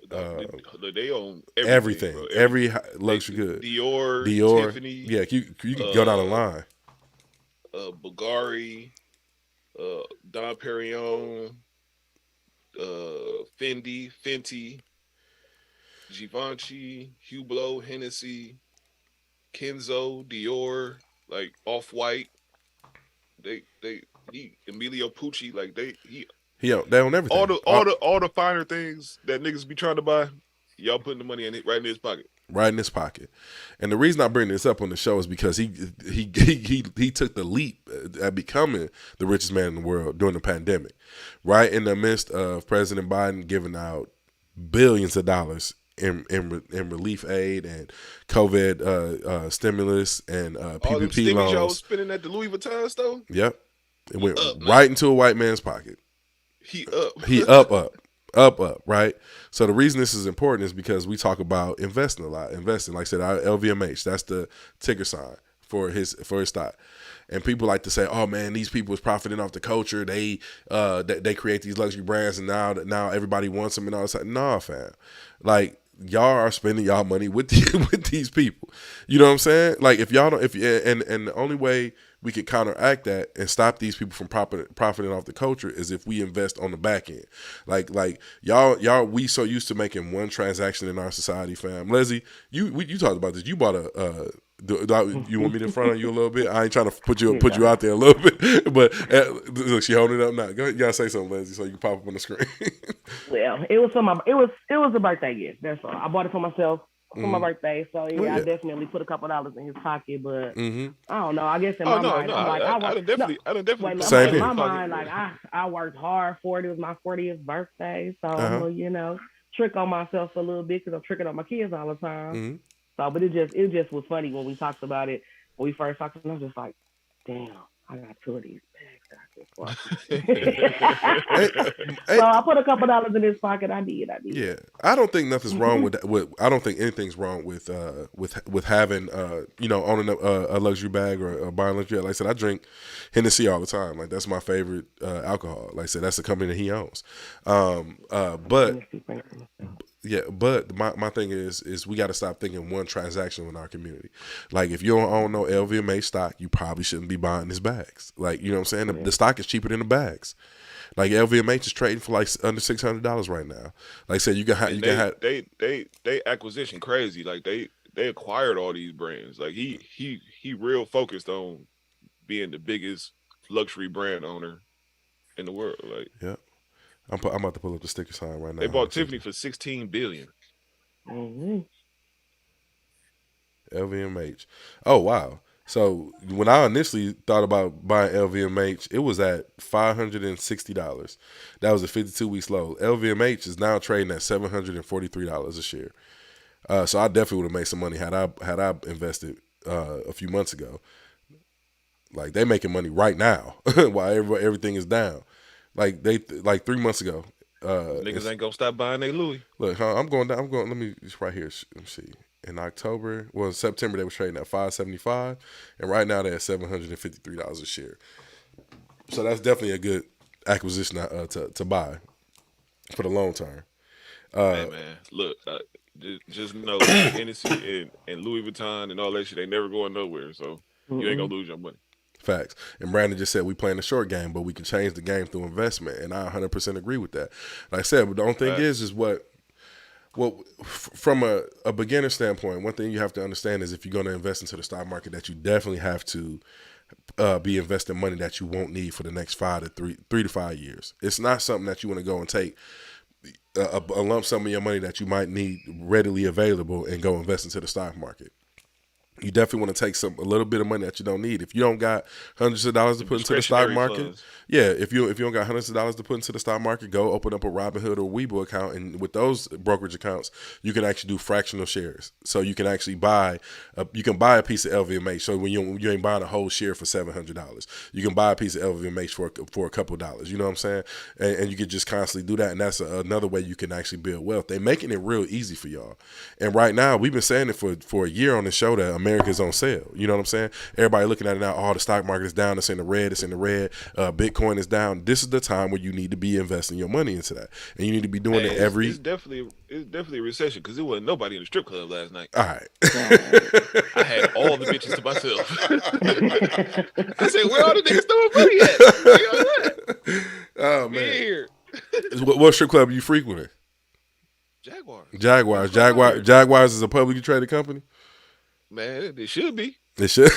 they own everything, every luxury good. Dior, Tiffany. Yeah, you can go down the line. Bulgari, Dom Perignon, Fendi, Fenty, Givenchy, Hublot, Hennessy, Kenzo, Dior, like Off-White. Emilio Pucci, like they own everything. All the finer things that niggas be trying to buy, y'all putting the money in it right in his pocket. Right in his pocket. And the reason I bring this up on the show is because he took the leap at becoming the richest man in the world during the pandemic, right in the midst of President Biden giving out billions of dollars in relief aid and COVID stimulus and PPP loans. Y'all spending at the Louis Vuitton store. Yep, it went right into a white man's pocket. He up, right? So the reason this is important is because we talk about investing a lot. Investing, like I said, our LVMH, that's the ticker sign for his stock. And people like to say, "Oh man, these people is profiting off the culture. They create these luxury brands, and now everybody wants them and all that." Nah, fam, like y'all are spending y'all money with these people. You know what I'm saying? Like if y'all don't, and the only way we can counteract that and stop these people from profiting off the culture is if we invest on the back end. Like y'all, we so used to making one transaction in our society, fam. Leslie, you talked about this. You bought you want me to front on you a little bit? I ain't trying to put you out there a little bit, but look, she holding it up now. Go ahead, you gotta say something, Leslie, so you can pop up on the screen. Well, it was a birthday gift. That's all. I bought it for myself. For my birthday, so yeah, I definitely put a couple dollars in his pocket, but I don't know. I guess in my mind, I'm like, I done definitely. Same in my mind, like I worked hard for it. It was my 40th birthday, so I'm gonna, trick on myself a little bit because I'm tricking on my kids all the time. So, but it just was funny when we talked about it when we first talked. And I was just like, damn, I got two of these bags. So I put a couple dollars in his pocket. I did. Yeah, I don't think nothing's wrong with that. I don't think anything's wrong with having owning a luxury bag or buying luxury. Like I said, I drink Hennessy all the time. Like that's my favorite alcohol. Like I said, that's the company that he owns. But my thing is we got to stop thinking one transaction in our community. Like if you don't own no LVMH stock, you probably shouldn't be buying his bags. Like, you know what I'm saying? The stock is cheaper than the bags. Like LVMH is trading for like under $600 right now. Like I said, they acquisition crazy. Like they acquired all these brands. Like he real focused on being the biggest luxury brand owner in the world. Like yeah. I'm about to pull up the sticker sign right now. They bought Tiffany for $16 billion. LVMH. Oh wow! So when I initially thought about buying LVMH, it was at $560. That was a 52 weeks low. LVMH is now trading at $743 a share. So I definitely would have made some money had I invested a few months ago. Like they making money right now while everything is down. Like 3 months ago. Niggas ain't gonna stop buying they Louis. Look, I'm going down. Let me just right here. Let me see. In September they were trading at $575, and right now they're at $753 a share. So that's definitely a good acquisition to buy for the long term. Man, look, just know Hennessy and Louis Vuitton and all that shit, they never going nowhere. So you ain't gonna lose your money. Facts. And Brandon just said we playing the short game, but we can change the game through investment, and I 100% agree with that. Like I said, but the only thing is what from a beginner standpoint, one thing you have to understand is if you're going to invest into the stock market, that you definitely have to be investing money that you won't need for the next 3 to 5 years. It's not something that you want to go and take a lump sum of your money that you might need readily available and go invest into the stock market. you definitely want to take a little bit of money that you don't need. If you don't got hundreds of dollars to put into the stock market, funds. yeah. If you don't got hundreds of dollars to put into the stock market, go open up a Robinhood or Webull account, and with those brokerage accounts, you can actually do fractional shares. So you can actually buy a piece of LVMH. So when you ain't buying a whole share for $700, you can buy a piece of LVMH for a couple of dollars. You know what I'm saying? And you can just constantly do that, and that's another way you can actually build wealth. They're making it real easy for y'all. And right now, we've been saying it for a year on the show that America's on sale. You know what I'm saying? Everybody looking at it now, the stock market is down, it's in the red, Bitcoin is down. This is the time where you need to be investing your money into that. And you need to be doing it every... It's definitely a recession, because there wasn't nobody in the strip club last night. All right. I had all the bitches to myself. I said, where all the niggas throwing money at? Oh, man. Me here. What strip club are you frequenting? Jaguars is a publicly traded company? Man, they should be. They should.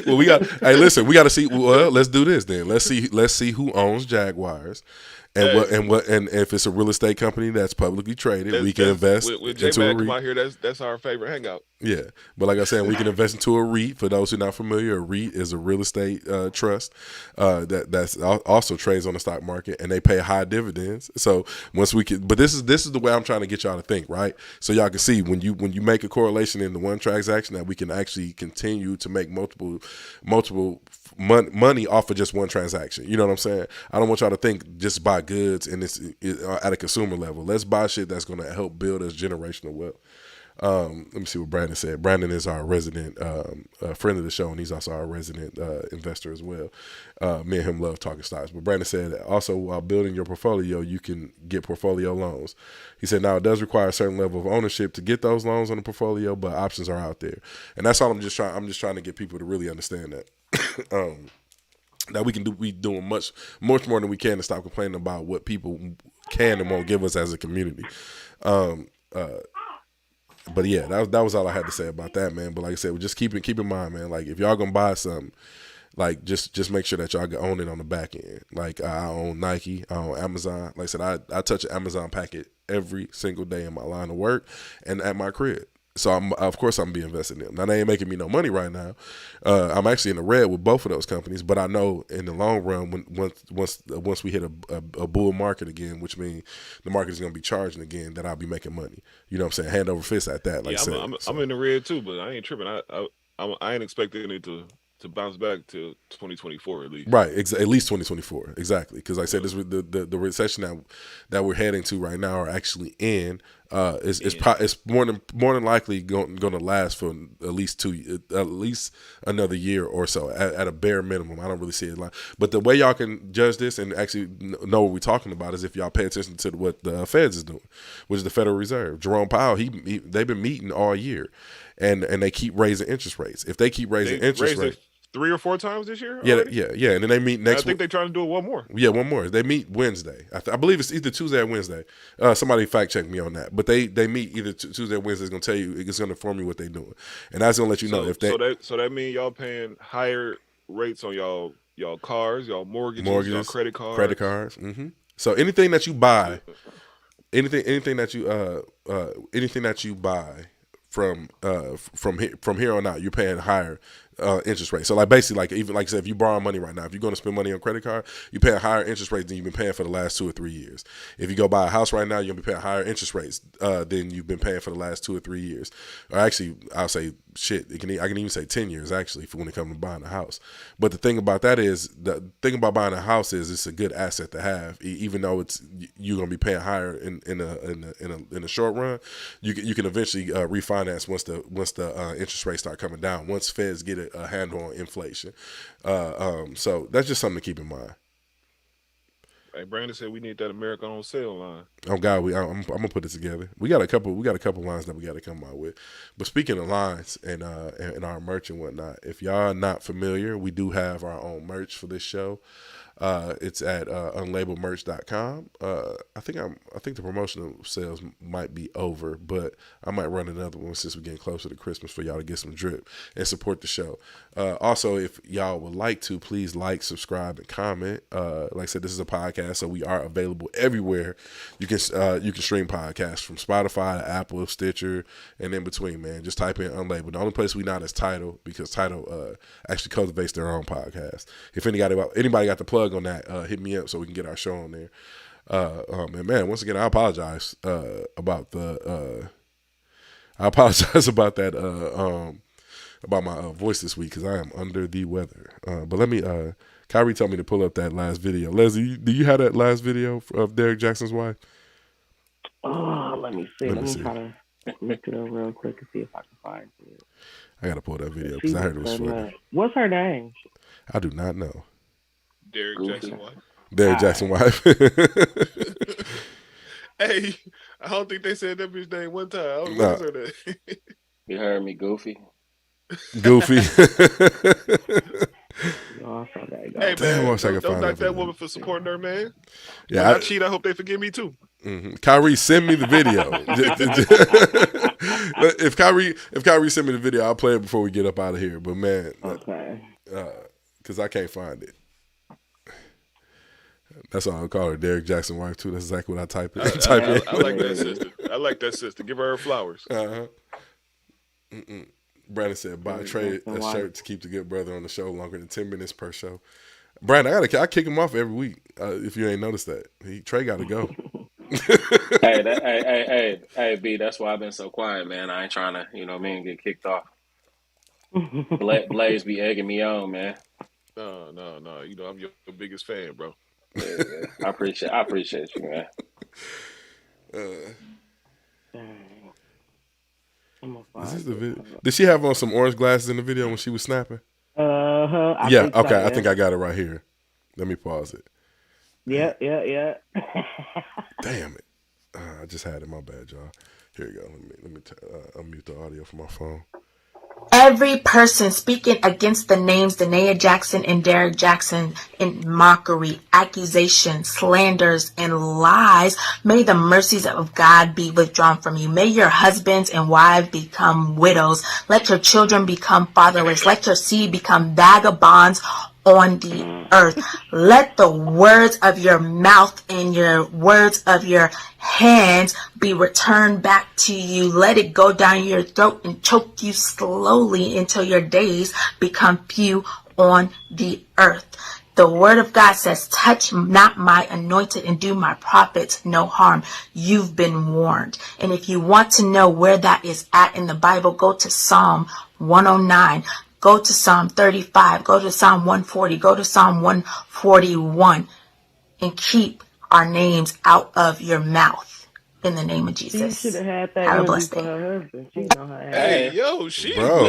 Well, we got to see. Well, let's do this then. Let's see who owns Jaguars, and if it's a real estate company that's publicly traded, we can invest with into a REIT. come out here. That's our favorite hangout. Yeah, but like I said, we can invest into a REIT. For those who are not familiar, a REIT is a real estate trust that's also trades on the stock market, and they pay high dividends. So once we can, but this is the way I'm trying to get y'all to think, right? So y'all can see when you make a correlation in the one transaction, that we can actually continue to make multiple money off of just one transaction. You know what I'm saying? I don't want y'all to think just buy goods and it's at a consumer level. Let's buy shit that's going to help build us generational wealth. Let me see what Brandon said. Brandon is our resident friend of the show, and he's also our resident investor as well. Me and him love talking stocks. But Brandon said also, while building your portfolio, you can get portfolio loans. He said, now it does require a certain level of ownership to get those loans on the portfolio, but options are out there. And that's all I'm just trying to get people to really understand that. That we doing much more than we can to stop complaining about what people can and won't give us as a community. But yeah, that was all I had to say about that, man. But like I said, just keep in mind, man. Like if y'all gonna buy something, like just make sure that y'all own it on the back end. Like I own Nike, I own Amazon. Like I said, I touch an Amazon packet every single day in my line of work and at my crib. So of course I'm be investing in them. Now they ain't making me no money right now. I'm actually in the red with both of those companies, but I know in the long run, once we hit a bull market again, which means the market is going to be charging again, that I'll be making money. You know what I'm saying? Hand over fist at that. Like yeah, I'm in the red too, but I ain't tripping. I ain't expecting it to bounce back to 2024 at least. Right, at least 2024, exactly. Because like I said, this the recession that we're heading to right now, are actually in. It's more than likely going to last for at least another year or so at a bare minimum. I don't really see it like, but the way y'all can judge this and actually know what we're talking about is if y'all pay attention to what the Feds is doing, which is the Federal Reserve. Jerome Powell, they've been meeting all year, and they keep raising interest rates. If they keep raising interest rates 3 or 4 times this year? Yeah, and then they meet next week. I think they're trying to do it one more. Yeah, one more. They meet Wednesday. I believe it's either Tuesday or Wednesday. Somebody fact check me on that. But they meet either Tuesday or Wednesday. It's going to tell you, it's going to inform you what they're doing. And that's going to let you know if they... So that means y'all paying higher rates on y'all cars, y'all mortgages, y'all credit cards. Mm-hmm. So anything that you buy, anything that you buy from here on out, you're paying higher interest rate. So like basically, like even like I said, if you borrow money right now, if you're going to spend money on credit card, you're paying higher interest rates than you've been paying for the last 2 or 3 years. If you go buy a house right now, you're gonna be paying higher interest rates than you've been paying for the last 2 or 3 years. Or actually, I'll say shit. I can even say 10 years actually for when it comes to buying a house. But the thing about that is, the thing about buying a house is it's a good asset to have, even though you're gonna be paying higher in a short run. You can eventually refinance once the interest rates start coming down. Once Feds get a handle on inflation. So that's just something to keep in mind. Hey, Brandon said we need that America on sale line. Oh God, I'm gonna put it together. We got a couple lines that we got to come out with. But speaking of lines and our merch and whatnot, if y'all are not familiar, we do have our own merch for this show. It's at unlabelmerch.com. I think the promotional sales might be over, but I might run another one since we're getting closer to Christmas for y'all to get some drip and support the show. Also, if y'all would like to, please like, subscribe, and comment. Like I said, this is a podcast, so we are available everywhere. You can stream podcasts from Spotify to Apple, Stitcher, and in between, man. Just type in Unlabeled. The only place we not is Tidal, because Tidal actually cultivates their own podcast. If anybody got the plug on that, hit me up so we can get our show on there. And man, once again, I apologize about that about my voice this week, because I am under the weather. But let me, Kyrie told me to pull up that last video. Leslie, do you have that last video of Derek Jackson's wife? Oh, let me see. Let me try to look it up real quick and see if I can find it. I got to pull that video because I heard it was funny. What's her name? I do not know. Derek Jackson's wife. Derek Jackson's wife. Hey, I don't think they said that bitch name one time. I don't know that. You heard me, Goofy. Goofy. Hey, man, don't knock that woman for supporting her, man. Yeah, when I cheat, I hope they forgive me too. Mm-hmm. Kyrie, send me the video. If Kyrie send me the video, I'll play it before we get up out of here. But man, okay, because I can't find it. That's all I'll call her, Derek Jackson wife too. That's exactly what I type in. I like that sister. I like that sister. Give her flowers. Brandon said, "Buy Trey a shirt to keep the good brother on the show longer than 10 minutes per show." Brandon, I kick him off every week. If you ain't noticed that, Trey got to go. Hey, B. That's why I've been so quiet, man. I ain't trying to, get kicked off. Blaze be egging me on, man. No. I'm your biggest fan, bro. Yeah. I appreciate you, man. Is this the video? Did she have on some orange glasses in the video when she was snapping? Yeah. Okay. I think I got it right here. Let me pause it. Yeah. Damn it! I just had it. My bad, y'all. Here you go. Let me unmute the audio from my phone. Every person speaking against the names Danae Jackson and Derek Jackson in mockery, accusations, slanders, and lies, may the mercies of God be withdrawn from you. May your husbands and wives become widows. Let your children become fatherless. Let your seed become vagabonds on the earth. Let the words of your mouth and your words of your hands be returned back to you. Let it go down your throat and choke you slowly until your days become few on the earth. The word of God says, touch not my anointed and do my prophets no harm. You've been warned. And if you want to know where that is at in the Bible, go to Psalm 109. Go to Psalm 35, go to Psalm 140, go to Psalm 141, and keep our names out of your mouth in the name of Jesus. She should have had that Have a blessed for day. her husband. She know how to have Hey, yo, she wild.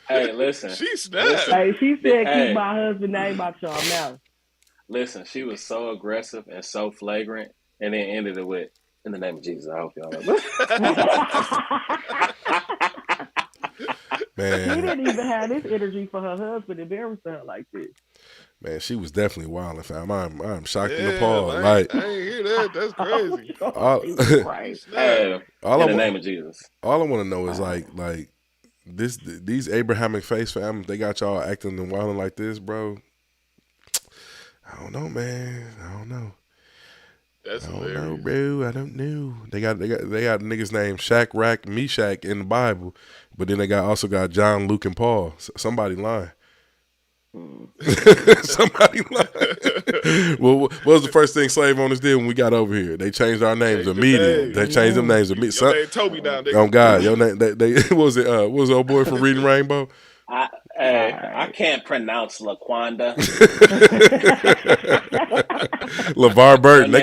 Hey, listen. She snapped. Hey, she said, keep my husband's name out your mouth. Listen, she was so aggressive and so flagrant, and then ended it with, in the name of Jesus, I hope y'all know. Man, she didn't even have this energy for her husband embarrassing her like this. Man, she was definitely wild, fam. I'm shocked and appalled. I ain't hear that. That's crazy. In the name of Jesus. All I want to know is like these Abrahamic faith fam, they got y'all acting and wilding like this, bro. I don't know, man. I don't know. That's hilarious. I don't know, bro. I don't know. They got niggas named Shadrach, Meshach in the Bible, but then they also got John, Luke, and Paul. Somebody lying. Somebody lying. Well, what was the first thing slave owners did when we got over here? They changed our names immediately. They changed them names immediately. Your name Toby down there. Oh God, your name. They what was it? What was the old boy from Reading Rainbow? I can't pronounce Laquanda. LeVar Burton.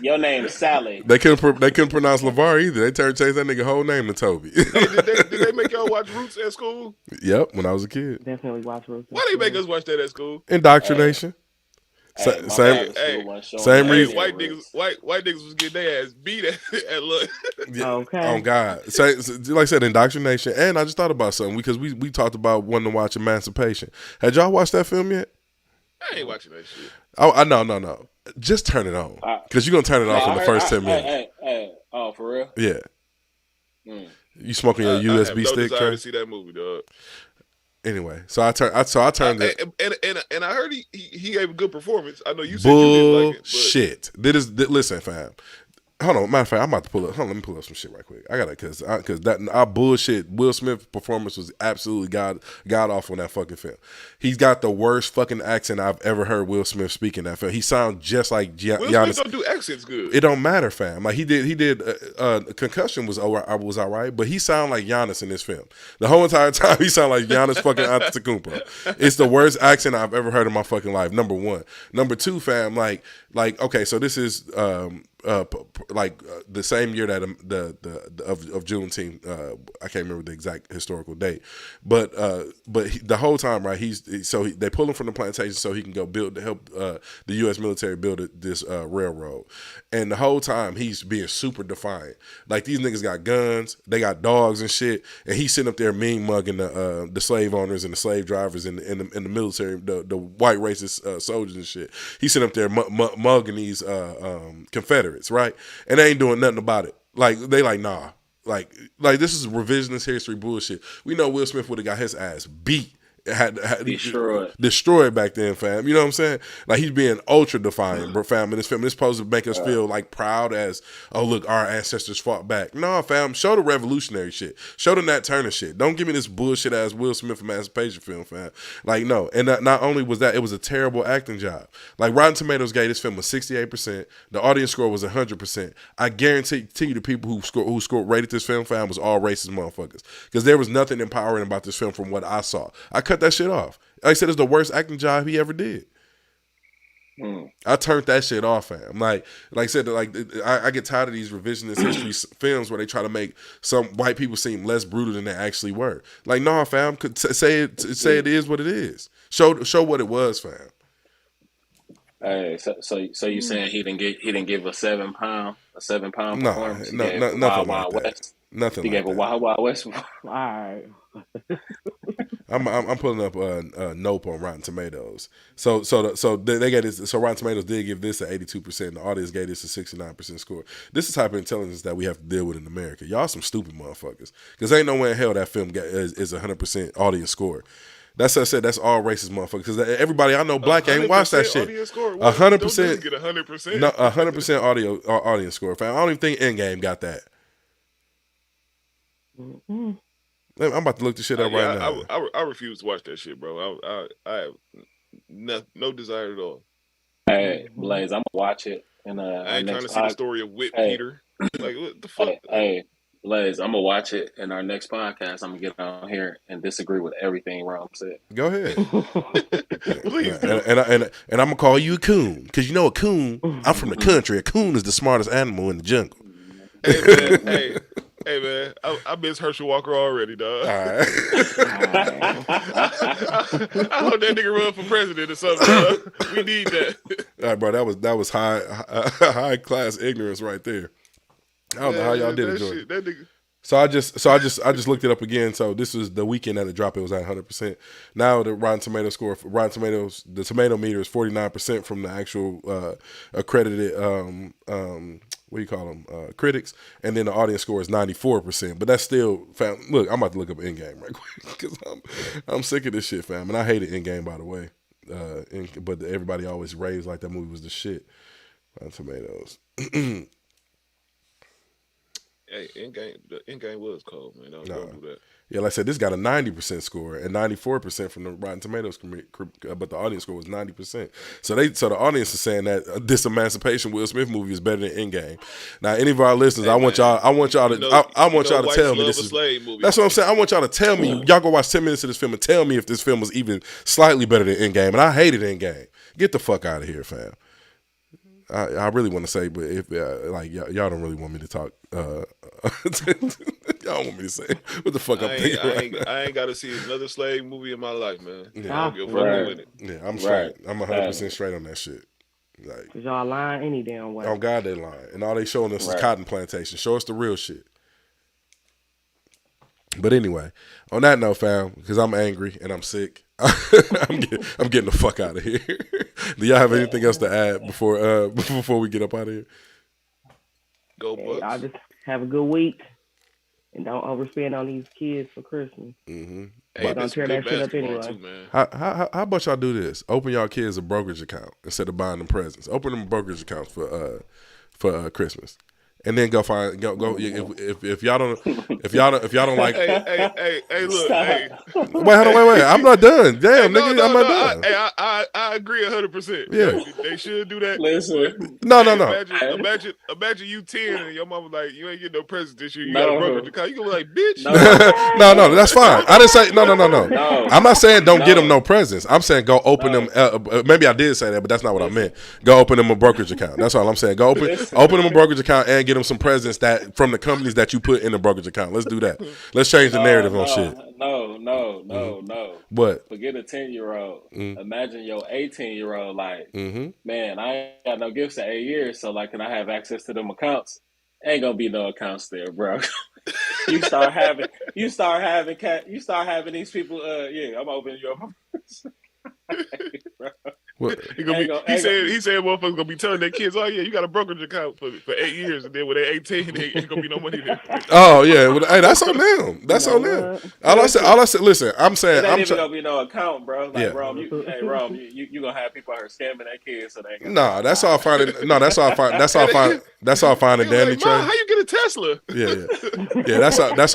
Your name's Sally. They couldn't pronounce LeVar either. They changed that nigga whole name to Toby. Did they make y'all watch Roots at school? Yep, when I was a kid. Definitely watch Roots. Why they make us watch that at school? Indoctrination. Same reason. White niggas was getting their ass beat at lunch. Yeah, Okay. Oh God. So, like I said, indoctrination. And I just thought about something because we talked about wanting to watch Emancipation. Had y'all watched that film yet? I ain't watching that shit. Oh, no. Just turn it on because you're gonna turn it off in the first 10 minutes. Oh, for real? Yeah. You smoking your USB stick? I to see that movie, dog. Anyway, so I turned it. And I heard he gave a good performance. I know you said you didn't like it. Bullshit. Listen, fam. Hold on, matter of fact, I'm about to pull up. Hold on, let me pull up some shit right quick. I got it because that our bullshit Will Smith performance was absolutely god awful in that fucking film. He's got the worst fucking accent I've ever heard Will Smith speak in that film. He sounds just like Giannis. Will Smith don't do accents good. It don't matter, fam. Like he did. Concussion was all right, but he sounded like Giannis in this film. The whole entire time he sounded like Giannis fucking Antetokounmpo. It's the worst accent I've ever heard in my fucking life. Number one. Number two, fam. Like okay, so this is. The same year that of Juneteenth, I can't remember the exact historical date, but the whole time, right? They pull him from the plantation so he can go help the U.S. military build this railroad, and the whole time he's being super defiant. Like these niggas got guns, they got dogs and shit, and he's sitting up there mean mugging the slave owners and the slave drivers in the military, the white racist soldiers and shit. He's sitting up there mugging these Confederates. Right, and they ain't doing nothing about it. Like they nah, like this is revisionist history bullshit. We know Will Smith would have got his ass beat, had destroyed back then, fam. You know what I'm saying? Like he's being ultra defiant, fam. In this film, it's supposed to make us feel like proud as, oh look, our ancestors fought back. No, fam, show the revolutionary shit, show the Nat Turner shit. Don't give me this bullshit ass Will Smith Emancipation film, fam. Like no, and not only was that, it was a terrible acting job. Like Rotten Tomatoes gave this film a 68%. The audience score was 100%. I guarantee you, the people who rated this film, fam, was all racist motherfuckers because there was nothing empowering about this film from what I saw. I cut that shit off. Like I said, it's the worst acting job he ever did. I turned that shit off, fam. Like I said, I get tired of these revisionist history films where they try to make some white people seem less brutal than they actually were. Like, nah, fam, say it is what it is. Show what it was, fam. Hey, so you saying he didn't give a 7 pound performance? No, nothing like that. West. Nothing. He gave a Wild Wild West. All right. I'm pulling up Nope on Rotten Tomatoes. So they get this. So Rotten Tomatoes did give this an 82%. The audience gave this a 69% score. This is the type of intelligence that we have to deal with in America. Y'all some stupid motherfuckers. Because ain't no way in hell that film is 100% audience score. That's what I said. That's all racist motherfuckers. Because everybody I know black ain't watched that shit. 100%. Get 100%. No, 100% audience score. Fam. I don't even think Endgame got that. Mm-hmm. I'm about to look this shit up right now. I refuse to watch that shit, bro. I have no desire at all. Hey, Blaze, I'm gonna watch it. And I ain't trying to see the story of Whip Peter. Like what the fuck? Hey, Blaze, I'm gonna watch it. In our next podcast, I'm gonna get on here and disagree with everything Ron said. Go ahead. Please. And I'm gonna call you a coon because you know a coon. I'm from the country. A coon is the smartest animal in the jungle. Hey man, Hey man, I miss Herschel Walker already, dog. All right. I hope that nigga run for president or something. Dog. We need that. All right, bro. That was high class ignorance right there. I don't know how y'all did it, Jordan. That nigga. So I just looked it up again. So this was the weekend that it dropped. It was at 100%. Now the Rotten Tomatoes score, Rotten Tomatoes, the tomato meter is 49% from the actual accredited what do you call them, critics, and then the audience score is 94%. But that's still, fam. Look, I'm about to look up Endgame right quick because I'm sick of this shit, fam. And I hated Endgame, by the way. But everybody always raves like that movie was the shit. Rotten Tomatoes. Hey, Endgame was cold, man. Don't do that. Yeah, like I said, this got a 90% score and 94% from the Rotten Tomatoes, but the audience score was 90%. So the audience is saying that this Emancipation Will Smith movie is better than Endgame. Now, any of our listeners, I want y'all to tell me this is. That's what I'm saying. I want y'all to tell me. Y'all go watch 10 minutes of this film and tell me if this film was even slightly better than Endgame. And I hated Endgame. Get the fuck out of here, fam. I really want to say, but if y'all don't really want me to talk Y'all want me to say what the fuck I'm thinking right now. I ain't got to see another slave movie in my life, man. Yeah. I don't give a fuck who in it. Yeah, I'm straight. I'm 100% straight on that shit. Like, cause y'all lying any damn way. oh God, they lying, and all they showing us is cotton plantation. Show us the real shit. But anyway, on that note, fam, because I'm angry and I'm sick, I'm getting the fuck out of here. Do y'all have anything else to add before we get up out of here? Go Bucks. Y'all just have a good week and don't overspend on these kids for Christmas. Mm-hmm. Hey, don't tear that shit up anyway. too, man. How about y'all do this? Open y'all kids a brokerage account instead of buying them presents. Open them brokerage accounts for Christmas. And then go if y'all don't like hey look hey wait I'm not done. Damn, nigga, I'm not done. I agree 100%. Yeah, they should do that. Listen, no. Imagine you 10 and your mama like you ain't getting no presents this year. You got a brokerage account. You gonna be like, bitch. No, that's fine. I didn't say no. I'm not saying don't get them no presents. I'm saying go open them. Maybe I did say that, but that's not what I meant. Go open them a brokerage account. That's all I'm saying. Go open them a brokerage account and get them some presents that from the companies that you put in the brokerage account. Let's do that. Let's change the narrative on shit. No. What? Forget a 10-year-old. Imagine your 18-year-old like, man, I ain't got no gifts in 8 years, so like, can I have access to them accounts? Ain't gonna be no accounts there, bro. you start having these people. I'm opening your. He said motherfuckers gonna be telling their kids, oh yeah, you got a brokerage account for 8 years, and then when they're 18, they ain't gonna be no money there. Oh yeah, well, hey, that's on them. That's on them. All I said. Listen, I'm saying, it ain't even gonna be no account, bro. Like, yeah. Rome, you gonna have people out here scamming their kids, so they. No, that's all fine. No, that's all fine. That's all fine. That's all fine and dandy. Like, how you get a Tesla? Yeah. That's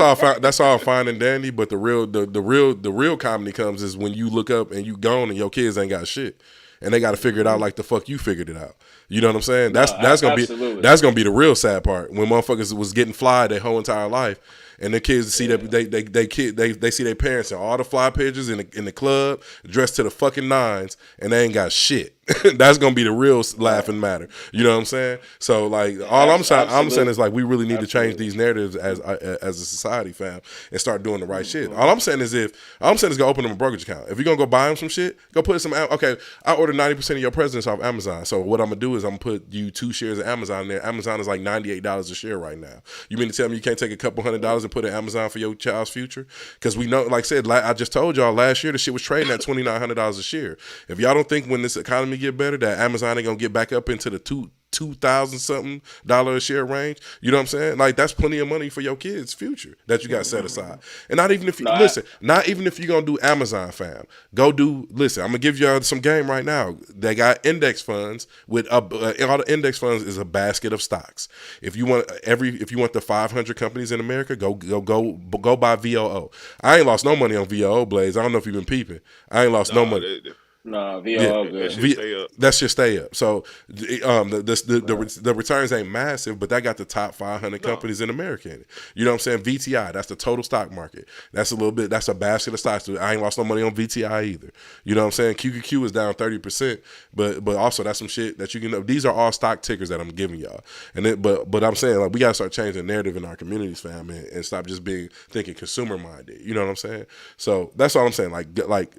all fine and dandy. But the real comedy comes is when you look up and you gone and your kids ain't got shit. And they got to figure it out like the fuck you figured it out. You know what I'm saying? That's gonna be the real sad part when motherfuckers was getting fly their whole entire life, and the kids see that they see their parents in all the fly pictures in the club dressed to the fucking nines, and they ain't got shit. That's gonna be the real laughing matter. You know what I'm saying? So like, all I'm saying is like we really need to change these narratives as a society, fam, and start doing the right shit. All I'm saying is go open them a brokerage account. If you're gonna go buy them some shit, go put some. Okay, I ordered 90% of your presents off Amazon. So what I'm gonna do is I'm gonna put you 2 shares of Amazon in there. Amazon is like $98 a share right now. You mean to tell me you can't take a couple $100s and put it in Amazon for your child's future? Because we know, like I said, I just told y'all last year the shit was trading at $2,900 a share. If y'all don't think when this economy get better that Amazon ain't gonna get back up into the $2,000 something a share range, you know what I'm saying? Like that's plenty of money for your kids' future that you got set aside. And not even if you're gonna do Amazon, fam, I'm gonna give y'all some game right now. They got index funds with all the index funds is a basket of stocks. If you want the 500 companies in America, go buy VOO. I ain't lost no money on VOO, Blaze. I don't know if you've been peeping. I ain't lost no money. No, VOO good. That should stay up. So the returns ain't massive, but that got the top 500 companies in America in it. You know what I'm saying? VTI, that's the total stock market. That's a basket of stocks. I ain't lost no money on VTI either. You know what I'm saying? QQQ is down 30%, but also that's some shit that you can. These are all stock tickers that I'm giving y'all. But I'm saying like we gotta start changing the narrative in our communities, fam, and stop just thinking consumer minded. You know what I'm saying? So that's all I'm saying. Like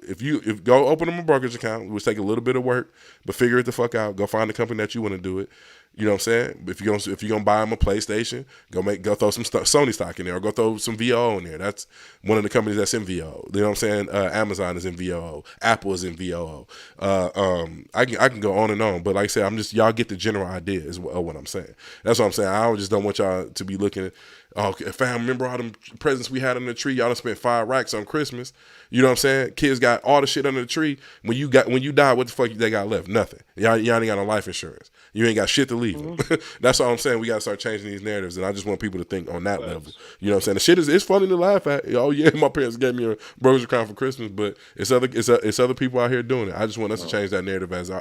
if go open them a brokerage account, which take a little bit of work, but figure it the fuck out. Go find the company that you want to do it. You know what I'm saying? If you're gonna buy them a PlayStation, go throw some Sony stock in there, or go throw some VOO in there. That's one of the companies that's in VOO. You know what I'm saying? Amazon is in VOO. Apple is in VOO. I can go on and on, but like I said, y'all get the general idea is what I'm saying. That's what I'm saying. I just don't want y'all to be looking. Oh, fam, remember all them presents we had under the tree? Y'all done spent 5 racks on Christmas. You know what I'm saying? Kids got all the shit under the tree. When you die, what the fuck they got left? Nothing. Y'all ain't got no life insurance. You ain't got shit to leave them. That's all I'm saying. We got to start changing these narratives, and I just want people to think on that level. You know what I'm saying? The shit it's funny to laugh at. Oh yeah, my parents gave me a brokerage account for Christmas, but it's other people out here doing it. I just want us to change that narrative as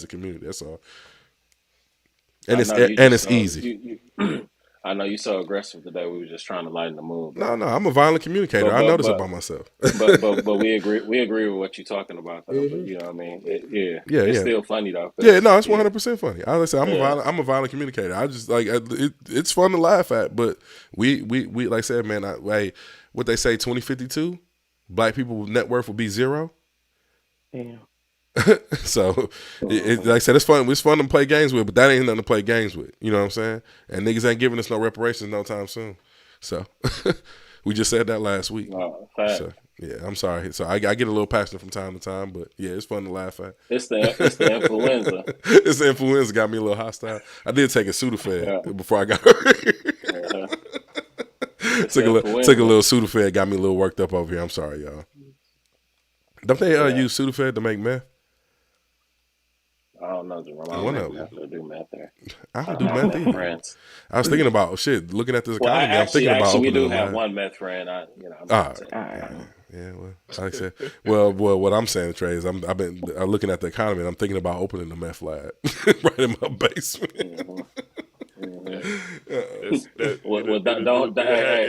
a community. That's all. And it's easy. I know you so aggressive today. We were just trying to lighten the mood. No, I'm a violent communicator. I know this about myself. but we agree with what you're talking about. Though. Mm-hmm. But you know what I mean? It's still funny though. Yeah, no, it's 100% funny. I'm a violent communicator. I just like it's fun to laugh at, but we like I said, man. What they say, 2052, black people's net worth will be 0. Damn. So, like I said, it's fun. It's fun to play games with, but that ain't nothing to play games with. You know what I'm saying? And niggas ain't giving us no reparations no time soon. So, we just said that last week. So, yeah, I'm sorry. So I get a little passionate from time to time, but yeah, it's fun to laugh at. It's the influenza. It's the influenza got me a little hostile. I did take a Sudafed before I got hurt. Took a little Sudafed, got me a little worked up over here. I'm sorry, y'all. Don't they use Sudafed to make meth? I don't know, Jerome. I don't do meth there. I don't do meth either. Friends. I was thinking about looking at this economy. I'm thinking about we do opening have one meth friend. Yeah, well, like I said, well, what I'm saying, Trey, is I'm looking at the economy and I'm thinking about opening the meth lab right in my basement. It'll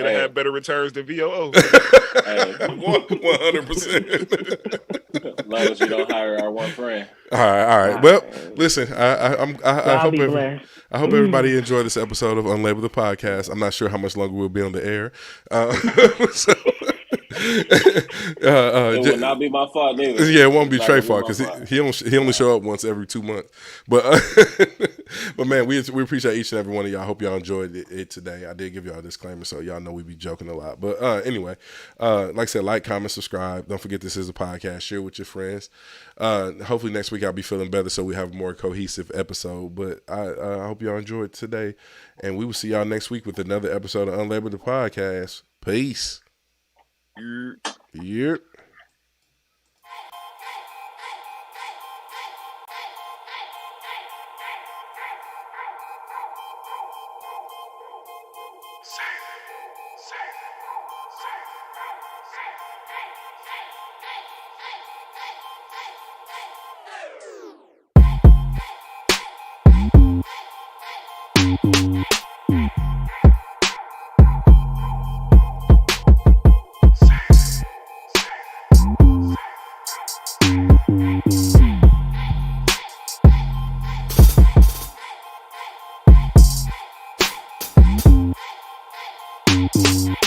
have better returns than VOO. 100%. As long as you don't hire our one friend. All right. Well, listen, I hope everybody enjoyed this episode of Unlabeled the Podcast. I'm not sure how much longer we'll be on the air. It will not be my fault neither. Yeah, it won't be Trey's fault because he only show up once every 2 months. But but man, we appreciate each and every one of y'all. I hope y'all enjoyed it today. I did give y'all a disclaimer, so y'all know we be joking a lot. But anyway, like I said, like, comment, subscribe. Don't forget this is a podcast. Share with your friends. Hopefully next week I'll be feeling better, so we have a more cohesive episode. But I hope y'all enjoyed today, and we will see y'all next week with another episode of Unlabeled the Podcast. Peace. Yep. Thank you.